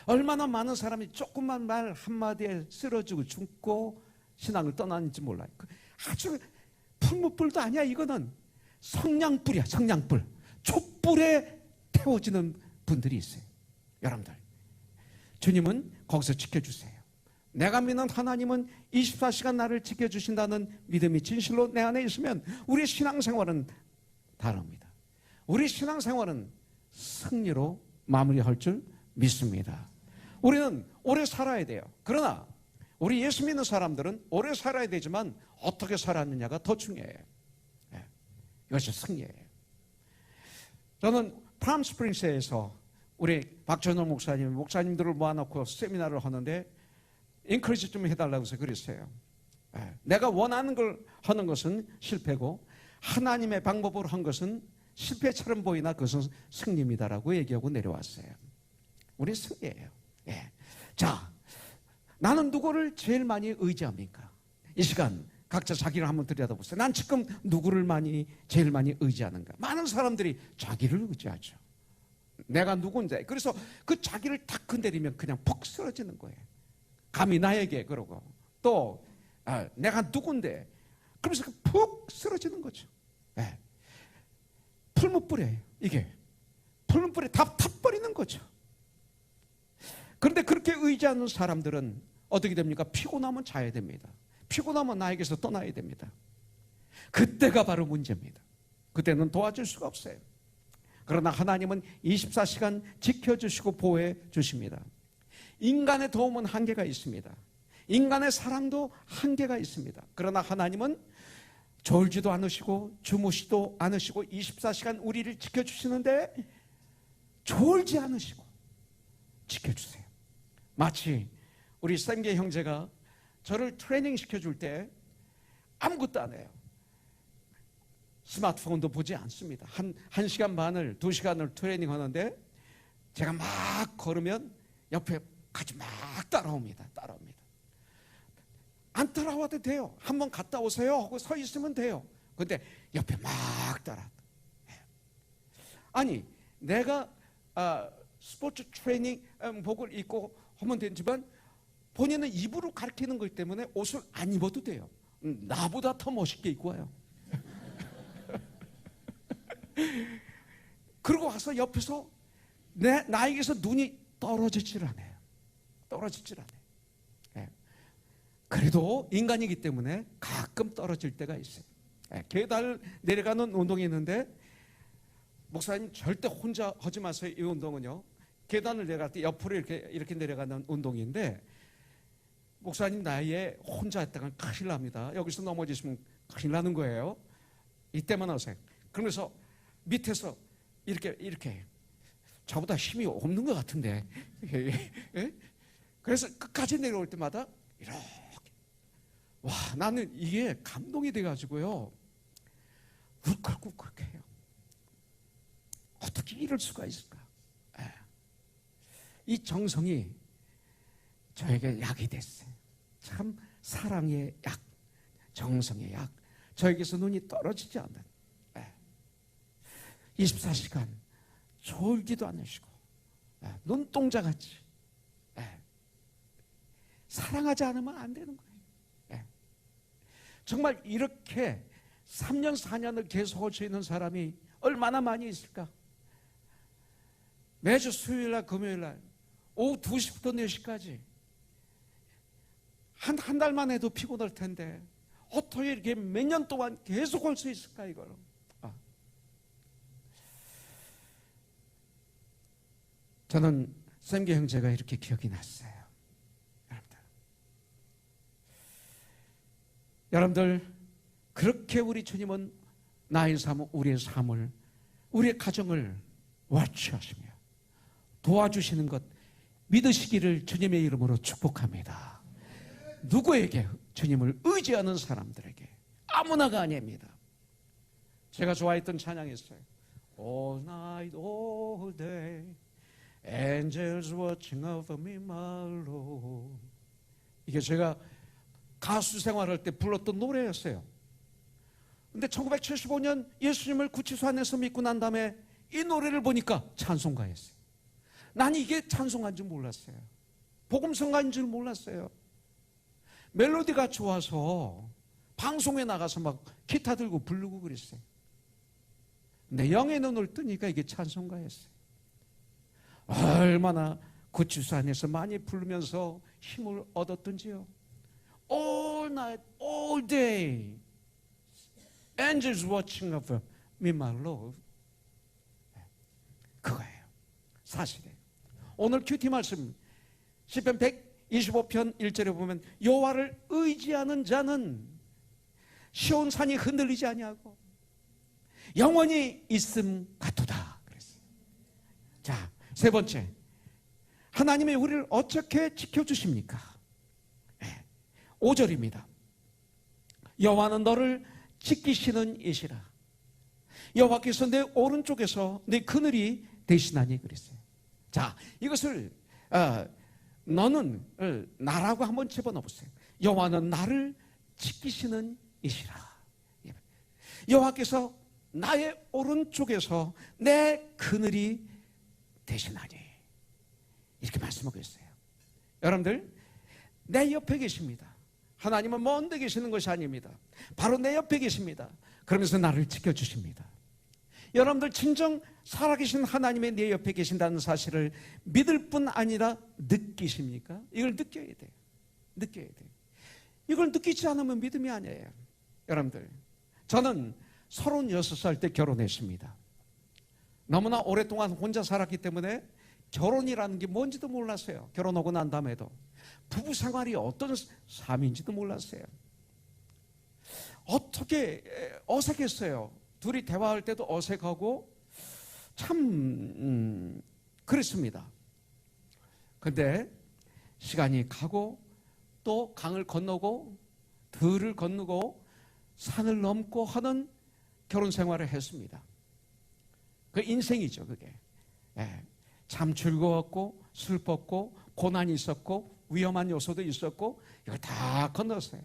얼마나 많은 사람이 조금만 말 한마디에 쓰러지고 죽고 신앙을 떠나는지 몰라요. 아주 풀무불도 아니야. 이거는 성냥불이야. 성냥불. 촛불에 태워지는 분들이 있어요. 여러분들, 주님은 거기서 지켜주세요. 내가 믿는 하나님은 24시간 나를 지켜주신다는 믿음이 진실로 내 안에 있으면 우리 신앙생활은 다릅니다. 우리 신앙생활은 승리로 마무리할 줄 믿습니다. 우리는 오래 살아야 돼요. 그러나 우리 예수 믿는 사람들은 오래 살아야 되지만 어떻게 살았느냐가 더 중요해요. 이것이 승리예요. 저는 팜스프링스에서 우리 박전호 목사님들을 모아놓고 세미나를 하는데 인커리지 좀 해달라고 해서 그랬어요. 내가 원하는 걸 하는 것은 실패고 하나님의 방법으로 한 것은 실패처럼 보이나 그것은 승리입니다라고 얘기하고 내려왔어요. 우리 승리예요. 자, 나는 누구를 제일 많이 의지합니까? 이 시간 각자 자기를 한번 들여다보세요. 난 지금 누구를 제일 많이 의지하는가? 많은 사람들이 자기를 의지하죠. 내가 누군데? 그래서 그 자기를 탁 건드리면 그냥 퍽 쓰러지는 거예요. 감히 나에게 그러고 또 내가 누군데? 그러면서 푹 쓰러지는 거죠. 풀무불이에요. 이게 풀무불에 다 타버리는 거죠. 그런데 그렇게 의지하는 사람들은 어떻게 됩니까? 피곤하면 자야 됩니다. 피곤하면 나에게서 떠나야 됩니다. 그때가 바로 문제입니다. 그때는 도와줄 수가 없어요. 그러나 하나님은 24시간 지켜주시고 보호해 주십니다. 인간의 도움은 한계가 있습니다. 인간의 사랑도 한계가 있습니다. 그러나 하나님은 졸지도 않으시고 주무시도 않으시고 24시간 우리를 지켜주시는데 졸지 않으시고 지켜주세요. 마치 우리 샘계 형제가 저를 트레이닝 시켜줄 때 아무것도 안 해요. 스마트폰도 보지 않습니다. 한 시간 반을, 2시간을 트레이닝 하는데 제가 막 걸으면 옆에 같이 막 따라옵니다. 안 따라와도 돼요. 한번 갔다 오세요 하고 서 있으면 돼요. 근데 옆에 막 따라. 아니, 내가 스포츠 트레이닝 복을 입고 하면 되지만 본인은 입으로 가르치는 것 때문에 옷을 안 입어도 돼요. 나보다 더 멋있게 입고 와요. 그러고 와서 옆에서 나에게서 눈이 떨어지질 않아요. 그래도 인간이기 때문에 가끔 떨어질 때가 있어요. 계단을 내려가는 운동이 있는데 목사님 절대 혼자 하지 마세요. 이 운동은요. 계단을 내려갈 때 옆으로 이렇게 내려가는 운동인데 목사님 나이에 혼자 했다간 큰일 납니다. 여기서 넘어지시면 큰일 나는 거예요. 이때만 하세요. 그러면서 밑에서 이렇게 저보다 힘이 없는 것 같은데 그래서 끝까지 내려올 때마다 이렇게 와, 나는 이게 감동이 돼가지고요 울컥울컥 해요. 어떻게 이럴 수가 있을까? 이 정성이 저에게 약이 됐어요. 참 사랑의 약, 정성의 약. 저에게서 눈이 떨어지지 않는 24시간 졸지도 않으시고 눈동자같이 사랑하지 않으면 안 되는 거예요. 정말 이렇게 3년 4년을 계속 할 수 있는 사람이 얼마나 많이 있을까? 매주 수요일날 금요일날 오후 2시부터 4시까지 한 달만 해도 피곤할 텐데 어떻게 이렇게 몇 년 동안 계속 할 수 있을까 이걸? 저는 샘계 형제가 이렇게 기억이 났어요. 여러분들 그렇게 우리 주님은 나의 삶, 우리의 삶을, 우리의 가정을 와치하시며 도와주시는 것 믿으시기를 주님의 이름으로 축복합니다. 누구에게? 주님을 의지하는 사람들에게. 아무나가 아닙니다. 제가 좋아했던 찬양이 있어요. All night, all day, angels watching over me, my Lord. 이게 제가 가수 생활할 때 불렀던 노래였어요. 근데 1975년 예수님을 구치소 안에서 믿고 난 다음에 이 노래를 보니까 찬송가였어요. 난 이게 찬송가인 줄 몰랐어요. 복음성가인 줄 몰랐어요. 멜로디가 좋아서 방송에 나가서 막 기타 들고 부르고 그랬어요. 내 영의 눈을 뜨니까 이게 찬송가였어요. 얼마나 그 주소 안에서 많이 부르면서 힘을 얻었던지요. All night, all day, angels watching over me, my Lord. 그거예요. 사실이에요. 오늘 큐티 말씀 시편 125편 1절에 보면 여호와를 의지하는 자는 시온 산이 흔들리지 아니하고 영원히 있음 같도다 그랬어요. 자, 세 번째, 하나님이 우리를 어떻게 지켜주십니까? 5절입니다. 여호와는 너를 지키시는 이시라. 여호와께서 내 오른쪽에서 내 그늘이 되시나니 그랬어요. 자, 이것을 너는 나라고 한번 집어넣어 보세요. 여호와는 나를 지키시는 이시라. 여호와께서 나의 오른쪽에서 내 그늘이 되시나니 이렇게 말씀하고 있어요. 여러분들, 내 옆에 계십니다. 하나님은 먼데 계시는 것이 아닙니다. 바로 내 옆에 계십니다. 그러면서 나를 지켜주십니다. 여러분들, 진정 살아계신 하나님의 내 옆에 계신다는 사실을 믿을 뿐 아니라 느끼십니까? 이걸 느껴야 돼요. 느껴야 돼요. 이걸 느끼지 않으면 믿음이 아니에요. 여러분들, 저는 36살 때 결혼했습니다. 너무나 오랫동안 혼자 살았기 때문에 결혼이라는 게 뭔지도 몰랐어요. 결혼하고 난 다음에도 부부 생활이 어떤 삶인지도 몰랐어요. 어떻게 어색했어요. 둘이 대화할 때도 어색하고 참 그랬습니다. 근데 시간이 가고 또 강을 건너고 들을 건너고 산을 넘고 하는 결혼 생활을 했습니다. 그 인생이죠, 그게. 참 즐거웠고 슬펐고 고난이 있었고 위험한 요소도 있었고 이걸 다 건넜어요.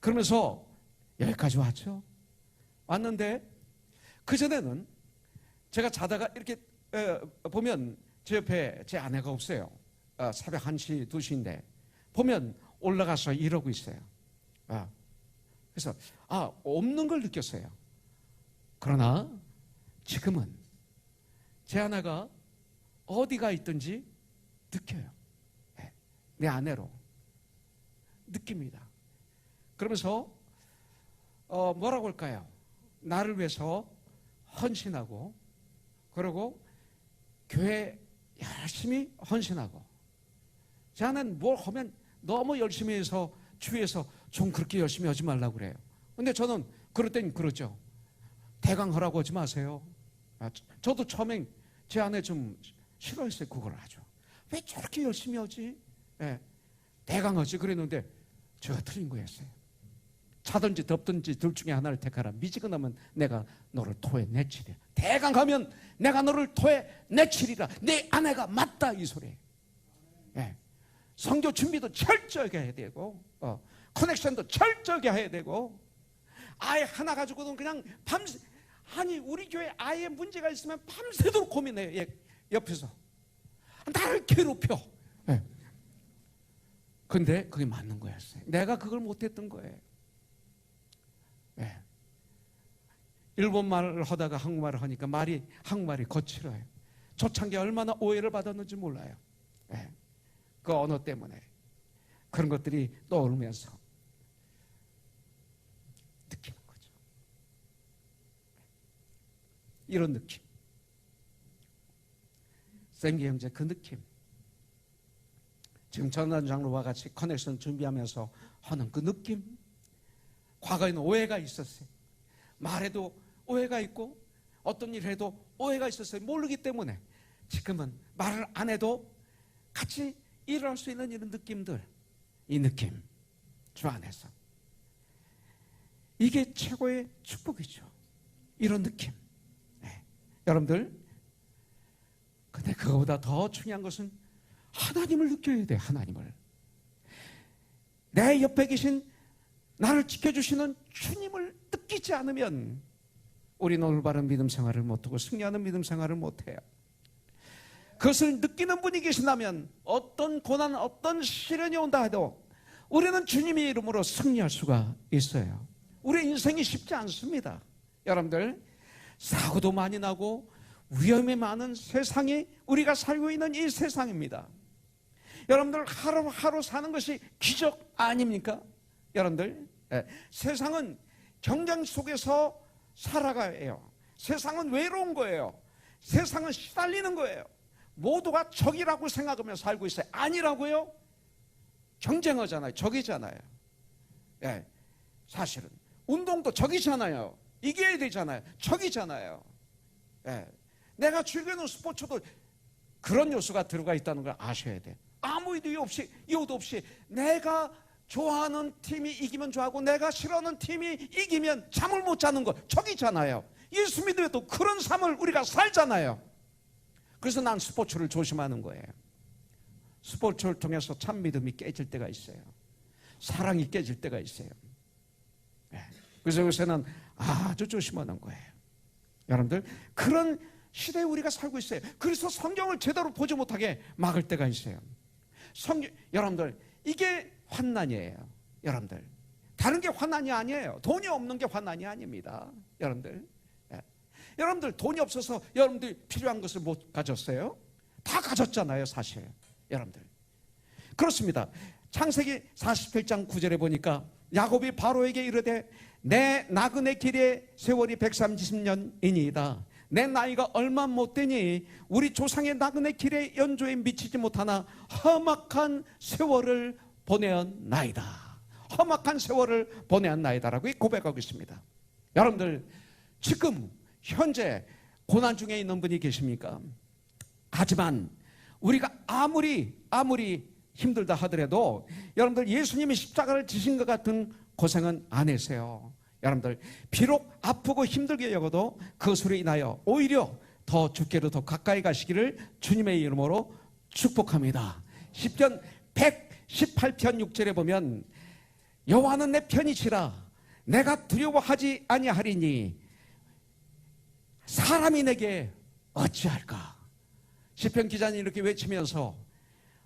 그러면서 여기까지 왔죠. 왔는데 그전에는 제가 자다가 이렇게 보면 제 옆에 제 아내가 없어요. 새벽 1시, 2시인데 보면 올라가서 이러고 있어요. 그래서 없는 걸 느꼈어요. 그러나 지금은 제 아내가 어디가 있든지 느껴요. 내 아내로 느낍니다. 그러면서 뭐라고 할까요? 나를 위해서 헌신하고 그리고 교회 열심히 헌신하고 제 아내는 뭘 하면 너무 열심히 해서 주위에서 좀 그렇게 열심히 하지 말라고 그래요. 근데 저는 그럴 땐 그러죠. 대강하라고 하지 마세요. 저도 처음엔 제 아내 좀 싫어했어요. 그걸 아주. 왜 저렇게 열심히 하지? 대강하지 그랬는데 제가 틀린 거였어요. 차든지 덥든지 둘 중에 하나를 택하라. 미지근하면 내가 너를 토해 내치리라. 대강하면 내가 너를 토해 내치리라. 내 아내가 맞다 이 소리. 성교 준비도 철저하게 해야 되고 커넥션도 철저하게 해야 되고 아예 하나 가지고는 그냥 밤새 아니 우리 교회 아예 문제가 있으면 밤새도록 고민해요. 옆에서 나를 괴롭혀. 근데 그게 맞는 거였어요. 내가 그걸 못했던 거예요. 일본말을 하다가 한국말을 하니까 한국말이 거칠어요. 초창기에 얼마나 오해를 받았는지 몰라요. 그 언어 때문에 그런 것들이 떠오르면서 느끼는 거죠. 이런 느낌. 생기 형제 그 느낌. 지금 전환 장로와 같이 커넥션 준비하면서 하는 그 느낌. 과거에는 오해가 있었어요. 말해도 오해가 있고 어떤 일을 해도 오해가 있었어요. 모르기 때문에 지금은 말을 안 해도 같이 일어날 수 있는 이런 느낌들, 이 느낌 주 안에서 이게 최고의 축복이죠. 이런 느낌. 여러분들, 근데 그거보다 더 중요한 것은 하나님을 느껴야 돼요. 하나님을. 내 옆에 계신 나를 지켜주시는 주님을 느끼지 않으면 우리는 올바른 믿음 생활을 못하고 승리하는 믿음 생활을 못해요. 그것을 느끼는 분이 계신다면 어떤 고난, 어떤 시련이 온다 해도 우리는 주님의 이름으로 승리할 수가 있어요. 우리 인생이 쉽지 않습니다. 여러분들, 사고도 많이 나고 위험이 많은 세상이 우리가 살고 있는 이 세상입니다. 여러분들, 하루하루 사는 것이 기적 아닙니까? 여러분들, 세상은 경쟁 속에서 살아가야 해요. 세상은 외로운 거예요. 세상은 시달리는 거예요. 모두가 적이라고 생각하며 살고 있어요. 아니라고요? 경쟁하잖아요. 적이잖아요. 사실은 운동도 적이잖아요. 이겨야 되잖아요. 적이잖아요. 내가 즐기는 스포츠도 그런 요소가 들어가 있다는 걸 아셔야 돼. 아무 이유도 없이 내가 좋아하는 팀이 이기면 좋아하고 내가 싫어하는 팀이 이기면 잠을 못 자는 거 적이잖아요. 예수 믿어도 그런 삶을 우리가 살잖아요. 그래서 난 스포츠를 조심하는 거예요. 스포츠를 통해서 참 믿음이 깨질 때가 있어요. 사랑이 깨질 때가 있어요. 그래서 요새는 아주 조심하는 거예요. 여러분들, 그런 시대에 우리가 살고 있어요. 그래서 성경을 제대로 보지 못하게 막을 때가 있어요. 여러분들, 이게 환난이에요. 여러분들, 다른 게 환난이 아니에요. 돈이 없는 게 환난이 아닙니다. 여러분들, 돈이 없어서 여러분들 필요한 것을 못 가졌어요? 다 가졌잖아요, 사실. 여러분들, 그렇습니다. 창세기 47장 9절에 보니까 야곱이 바로에게 이르되 내 나그네 길의 세월이 130년이니이다. 내 나이가 얼마 못 되니 우리 조상의 나그네 길의 연조에 미치지 못하나 험악한 세월을 보내었나이다. 험악한 세월을 보내었나이다라고 고백하고 있습니다. 여러분들, 지금 현재 고난 중에 있는 분이 계십니까? 하지만 우리가 아무리 힘들다 하더라도 여러분들, 예수님이 십자가를 지신 것 같은 고생은 안 하세요. 여러분들, 비록 아프고 힘들게 여겨도 그것으로 인하여 오히려 더 주께로 더 가까이 가시기를 주님의 이름으로 축복합니다. 시편 118편 6절에 보면 여호와는 내 편이시라 내가 두려워하지 아니하리니 사람이 내게 어찌할까. 시편 기자는 이렇게 외치면서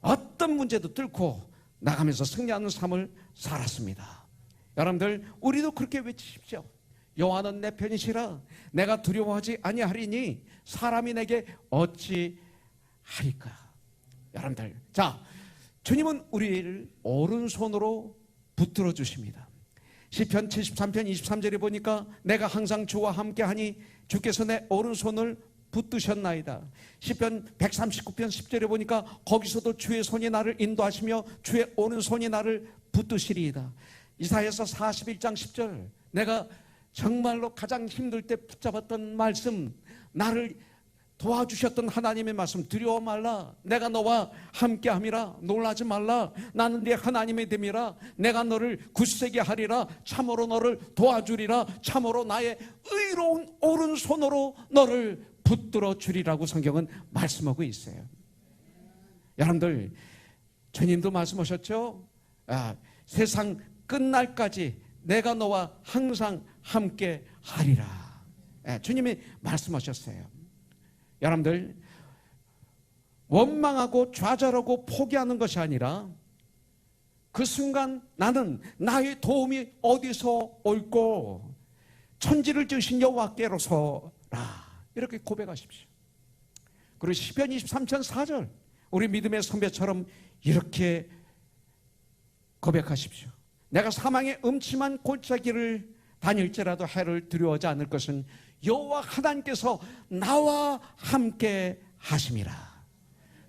어떤 문제도 뚫고 나가면서 승리하는 삶을 살았습니다. 여러분들, 우리도 그렇게 외치십시오. 여호와는 내 편이시라 내가 두려워하지 아니하리니 사람이 내게 어찌하리까. 여러분들, 자, 주님은 우리를 오른손으로 붙들어 주십니다. 시편 73편 23절에 보니까 내가 항상 주와 함께하니 주께서 내 오른손을 붙드셨나이다. 시편 139편 10절에 보니까 거기서도 주의 손이 나를 인도하시며 주의 오른손이 나를 붙드시리이다. 이사야서 41장 10절, 내가 정말로 가장 힘들 때 붙잡았던 말씀, 나를 도와주셨던 하나님의 말씀, 두려워 말라 내가 너와 함께함이라, 놀라지 말라 나는 네 하나님의 됨이라, 내가 너를 굳세게 하리라, 참으로 너를 도와주리라, 참으로 나의 의로운 오른손으로 너를 붙들어 주리라고 성경은 말씀하고 있어요. 여러분들, 주님도 말씀하셨죠? 세상 끝날까지 내가 너와 항상 함께 하리라. 주님이 말씀하셨어요. 여러분들, 원망하고 좌절하고 포기하는 것이 아니라 그 순간 나는 나의 도움이 어디서 올꼬 천지를 지으신 여호와께로서라, 이렇게 고백하십시오. 그리고 시편 23편 4절, 우리 믿음의 선배처럼 이렇게 고백하십시오. 내가 사망의 음침한 골짜기를 다닐지라도 해를 두려워하지 않을 것은 여호와 하나님께서 나와 함께 하심이라.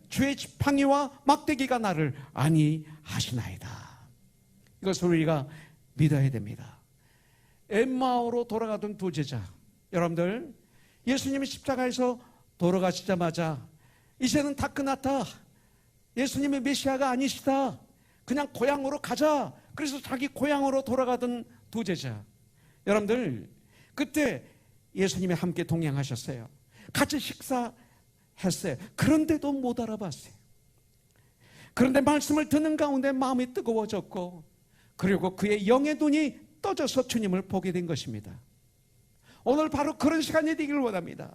주의 지팡이와 막대기가 나를 안위하시나이다. 이것을 우리가 믿어야 됩니다. 엠마오로 돌아가던 두 제자, 여러분들, 예수님이 십자가에서 돌아가시자마자 이제는 다 끝났다, 예수님이 메시아가 아니시다, 그냥 고향으로 가자. 그래서 자기 고향으로 돌아가던 두 제자, 여러분들, 그때 예수님이 함께 동행하셨어요. 같이 식사했어요. 그런데도 못 알아봤어요. 그런데 말씀을 듣는 가운데 마음이 뜨거워졌고, 그리고 그의 영의 눈이 떠져서 주님을 보게 된 것입니다. 오늘 바로 그런 시간이 되기를 원합니다.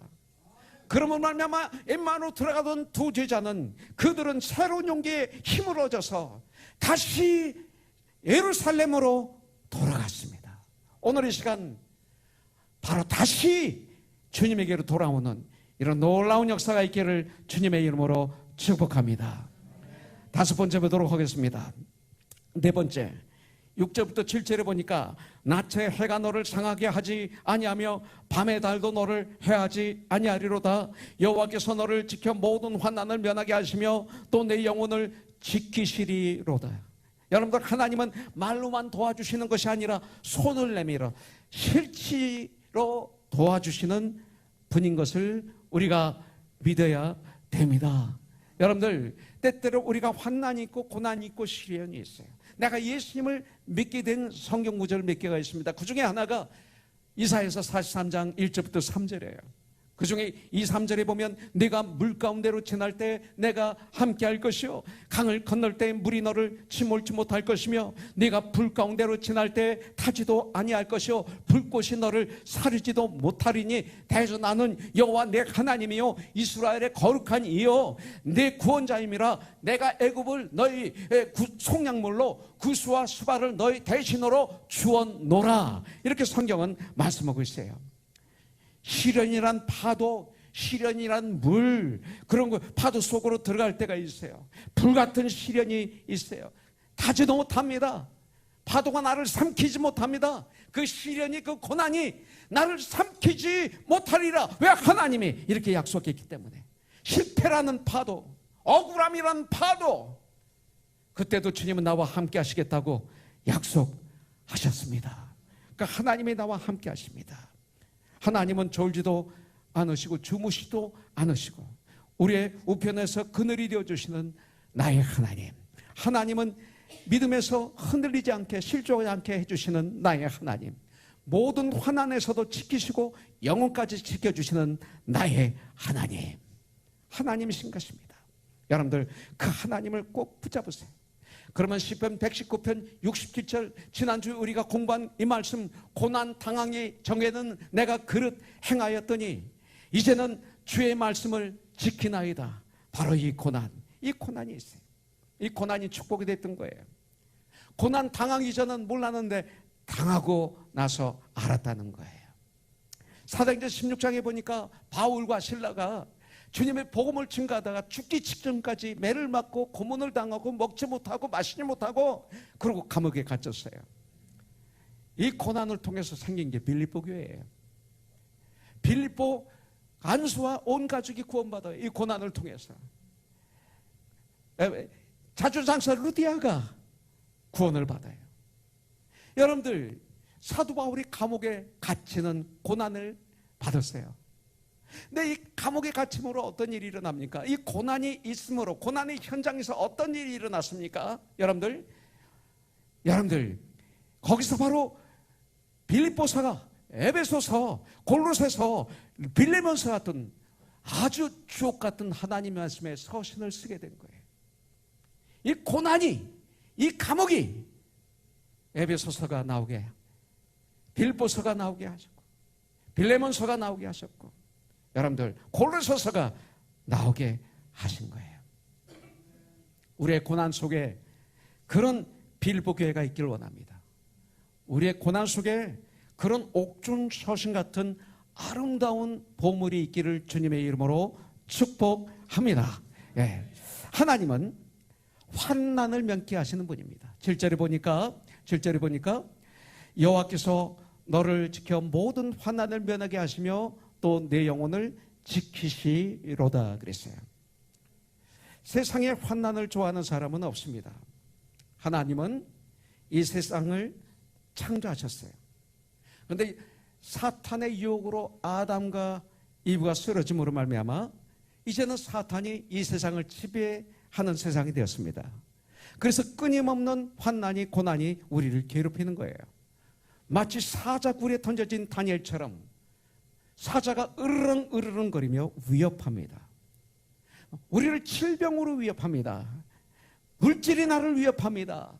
그러면 말미암아 엠마오로 들어가던 두 제자는, 그들은 새로운 용기에 힘을 얻어서 다시 예루살렘으로 돌아갔습니다. 오늘 이 시간 바로 다시 주님에게로 돌아오는 이런 놀라운 역사가 있기를 주님의 이름으로 축복합니다. 다섯 번째 보도록 하겠습니다. 네 번째, 6절부터 7절에 보니까 낮에 해가 너를 상하게 하지 아니하며 밤의 달도 너를 해하지 아니하리로다. 여호와께서 너를 지켜 모든 환난을 면하게 하시며 또 내 영혼을 지키시리로다. 여러분들, 하나님은 말로만 도와주시는 것이 아니라 손을 내밀어 실제로 도와주시는 분인 것을 우리가 믿어야 됩니다. 여러분들, 때때로 우리가 환난이 있고 고난이 있고 시련이 있어요. 내가 예수님을 믿게 된 성경 구절 몇 개가 있습니다. 그 중에 하나가 이사야서 43장 1절부터 3절이에요. 그 중에 2, 3절에 보면 내가 물 가운데로 지날 때 내가 함께 할 것이요 강을 건널 때 물이 너를 침몰지 못할 것이며 네가 불 가운데로 지날 때 타지도 아니할 것이요 불꽃이 너를 사르지도 못하리니 대저 나는 여호와 내 하나님이요 이스라엘의 거룩한 이요 내 구원자임이라. 내가 애굽을 너희 속량물로 구스와 수발을 너희 대신으로 주었노라. 이렇게 성경은 말씀하고 있어요. 시련이란 파도, 시련이란 물, 그런 거 파도 속으로 들어갈 때가 있어요. 불같은 시련이 있어요. 타지도 못합니다. 파도가 나를 삼키지 못합니다. 그 시련이, 그 고난이 나를 삼키지 못하리라. 왜? 하나님이 이렇게 약속했기 때문에. 실패라는 파도, 억울함이란 파도, 그때도 주님은 나와 함께 하시겠다고 약속하셨습니다. 그러니까 하나님이 나와 함께 하십니다. 하나님은 졸지도 않으시고 주무시도 않으시고 우리의 우편에서 그늘이 되어주시는 나의 하나님. 하나님은 믿음에서 흔들리지 않게 실족하지 않게 해주시는 나의 하나님. 모든 환난에서도 지키시고 영혼까지 지켜주시는 나의 하나님. 하나님이신 것입니다. 여러분들, 그 하나님을 꼭 붙잡으세요. 그러면 시편 119편 67절, 지난주에 우리가 공부한 이 말씀, 고난 당하기 전에는 내가 그릇 행하였더니 이제는 주의 말씀을 지키나이다. 바로 이 고난이 있어요. 이 고난이 축복이 됐던 거예요. 고난 당하기 전은 몰랐는데 당하고 나서 알았다는 거예요. 사도행전 16장에 보니까 바울과 실라가 주님의 복음을 증거하다가 죽기 직전까지 매를 맞고 고문을 당하고 먹지 못하고 마시지 못하고 그리고 감옥에 갇혔어요. 이 고난을 통해서 생긴 게 빌립보 교회예요. 빌립보 안수와 온 가족이 구원받아요. 이 고난을 통해서. 자주장사 루디아가 구원을 받아요. 여러분들, 사도 바울이 감옥에 갇히는 고난을 받았어요. 근데 이 감옥에 갇힘으로 어떤 일이 일어납니까? 이 고난이 있음으로, 고난의 현장에서 어떤 일이 일어났습니까? 여러분들, 거기서 바로 빌립보서가, 에베소서, 골로새서, 빌레몬서 같은 아주 주옥 같은 하나님의 말씀에 서신을 쓰게 된 거예요. 이 고난이, 이 감옥이 에베소서가 나오게, 빌립보서가 나오게 하셨고, 빌레몬서가 나오게 하셨고, 여러분들 골로새서가 나오게 하신 거예요. 우리의 고난 속에 그런 빌립보 교회가 있기를 원합니다. 우리의 고난 속에 그런 옥중 서신 같은 아름다운 보물이 있기를 주님의 이름으로 축복합니다. 예. 하나님은 환난을 면케 하시는 분입니다. 7절에 보니까 여호와께서 너를 지켜 모든 환난을 면하게 하시며 또 내 영혼을 지키시로다 그랬어요. 세상에 환난을 좋아하는 사람은 없습니다. 하나님은 이 세상을 창조하셨어요. 그런데 사탄의 유혹으로 아담과 이브가 쓰러짐으로 말미암아 이제는 사탄이 이 세상을 지배하는 세상이 되었습니다. 그래서 끊임없는 환난이, 고난이 우리를 괴롭히는 거예요. 마치 사자굴에 던져진 다니엘처럼 사자가 으르렁거리며 위협합니다. 우리를 질병으로 위협합니다. 물질이 나를 위협합니다.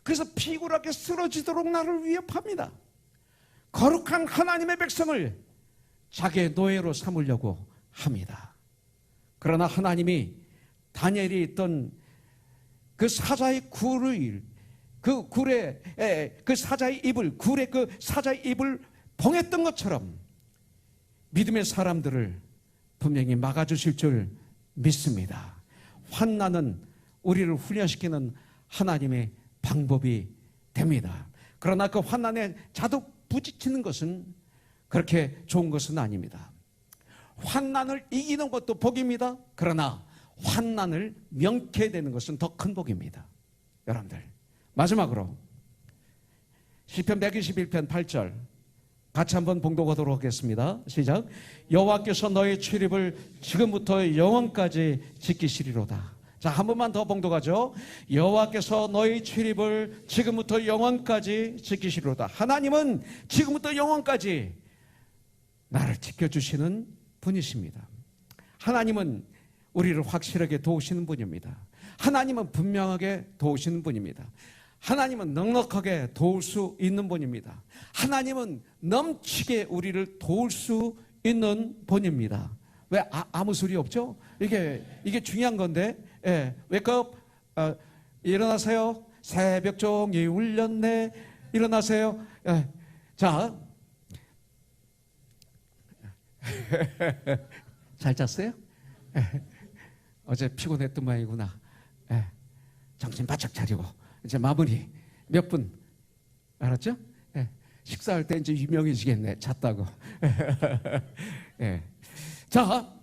그래서 피곤하게 쓰러지도록 나를 위협합니다. 거룩한 하나님의 백성을 자기의 노예로 삼으려고 합니다. 그러나 하나님이 다니엘이 있던 그 사자의 굴을 그 굴에 그 사자의 입을 굴에 그 사자의 입을 봉했던 것처럼 믿음의 사람들을 분명히 막아주실 줄 믿습니다. 환난은 우리를 훈련시키는 하나님의 방법이 됩니다. 그러나 그 환난에 자독 부딪히는 것은 그렇게 좋은 것은 아닙니다. 환난을 이기는 것도 복입니다. 그러나 환난을 명케 되는 것은 더 큰 복입니다. 여러분들, 마지막으로 시편 121편 8절 같이 한번 봉독하도록 하겠습니다. 시작. 여호와께서 너의 출입을 지금부터 영원까지 지키시리로다. 자, 한 번만 더 봉독하죠. 여호와께서 너의 출입을 지금부터 영원까지 지키시리로다. 하나님은 지금부터 영원까지 나를 지켜주시는 분이십니다. 하나님은 우리를 확실하게 도우시는 분입니다. 하나님은 분명하게 도우시는 분입니다. 하나님은 넉넉하게 도울 수 있는 분입니다. 하나님은 넘치게 우리를 도울 수 있는 분입니다. 왜 아무 소리 없죠? 이게 중요한 건데. 예, 웨이크업, 일어나세요. 새벽 종이 울렸네. 일어나세요. 예, 자, 잘 잤어요? 예, 어제 피곤했던 모양이구나. 예, 정신 바짝 차리고 이제 마무리 몇 분 알았죠? 예, 식사할 때 이제 유명해지겠네. 잤다고. 예, 자,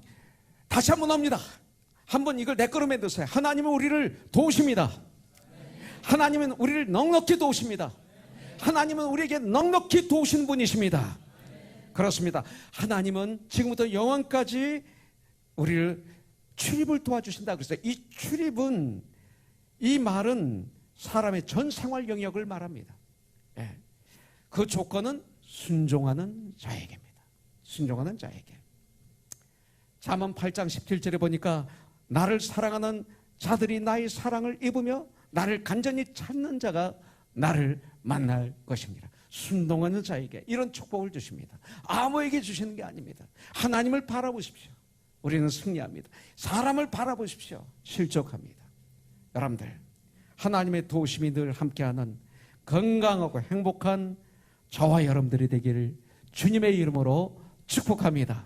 다시 한번 합니다. 한번 이걸 내 걸음에 드세요. 하나님은 우리를 도우십니다. 하나님은 우리를 넉넉히 도우십니다. 하나님은 우리에게 넉넉히 도우시는 분이십니다. 그렇습니다. 하나님은 지금부터 영원까지 우리를 출입을 도와주신다 그랬어요. 이 출입은, 이 말은 사람의 전 생활 영역을 말합니다. 예. 그 조건은 순종하는 자에게입니다. 순종하는 자에게. 잠언 8장 17절에 보니까 나를 사랑하는 자들이 나의 사랑을 입으며 나를 간절히 찾는 자가 나를 만날 것입니다. 순종하는 자에게 이런 축복을 주십니다. 아무에게 주시는 게 아닙니다. 하나님을 바라보십시오. 우리는 승리합니다. 사람을 바라보십시오. 실족합니다. 여러분들, 하나님의 도우심이 늘 함께하는 건강하고 행복한 저와 여러분들이 되기를 주님의 이름으로 축복합니다.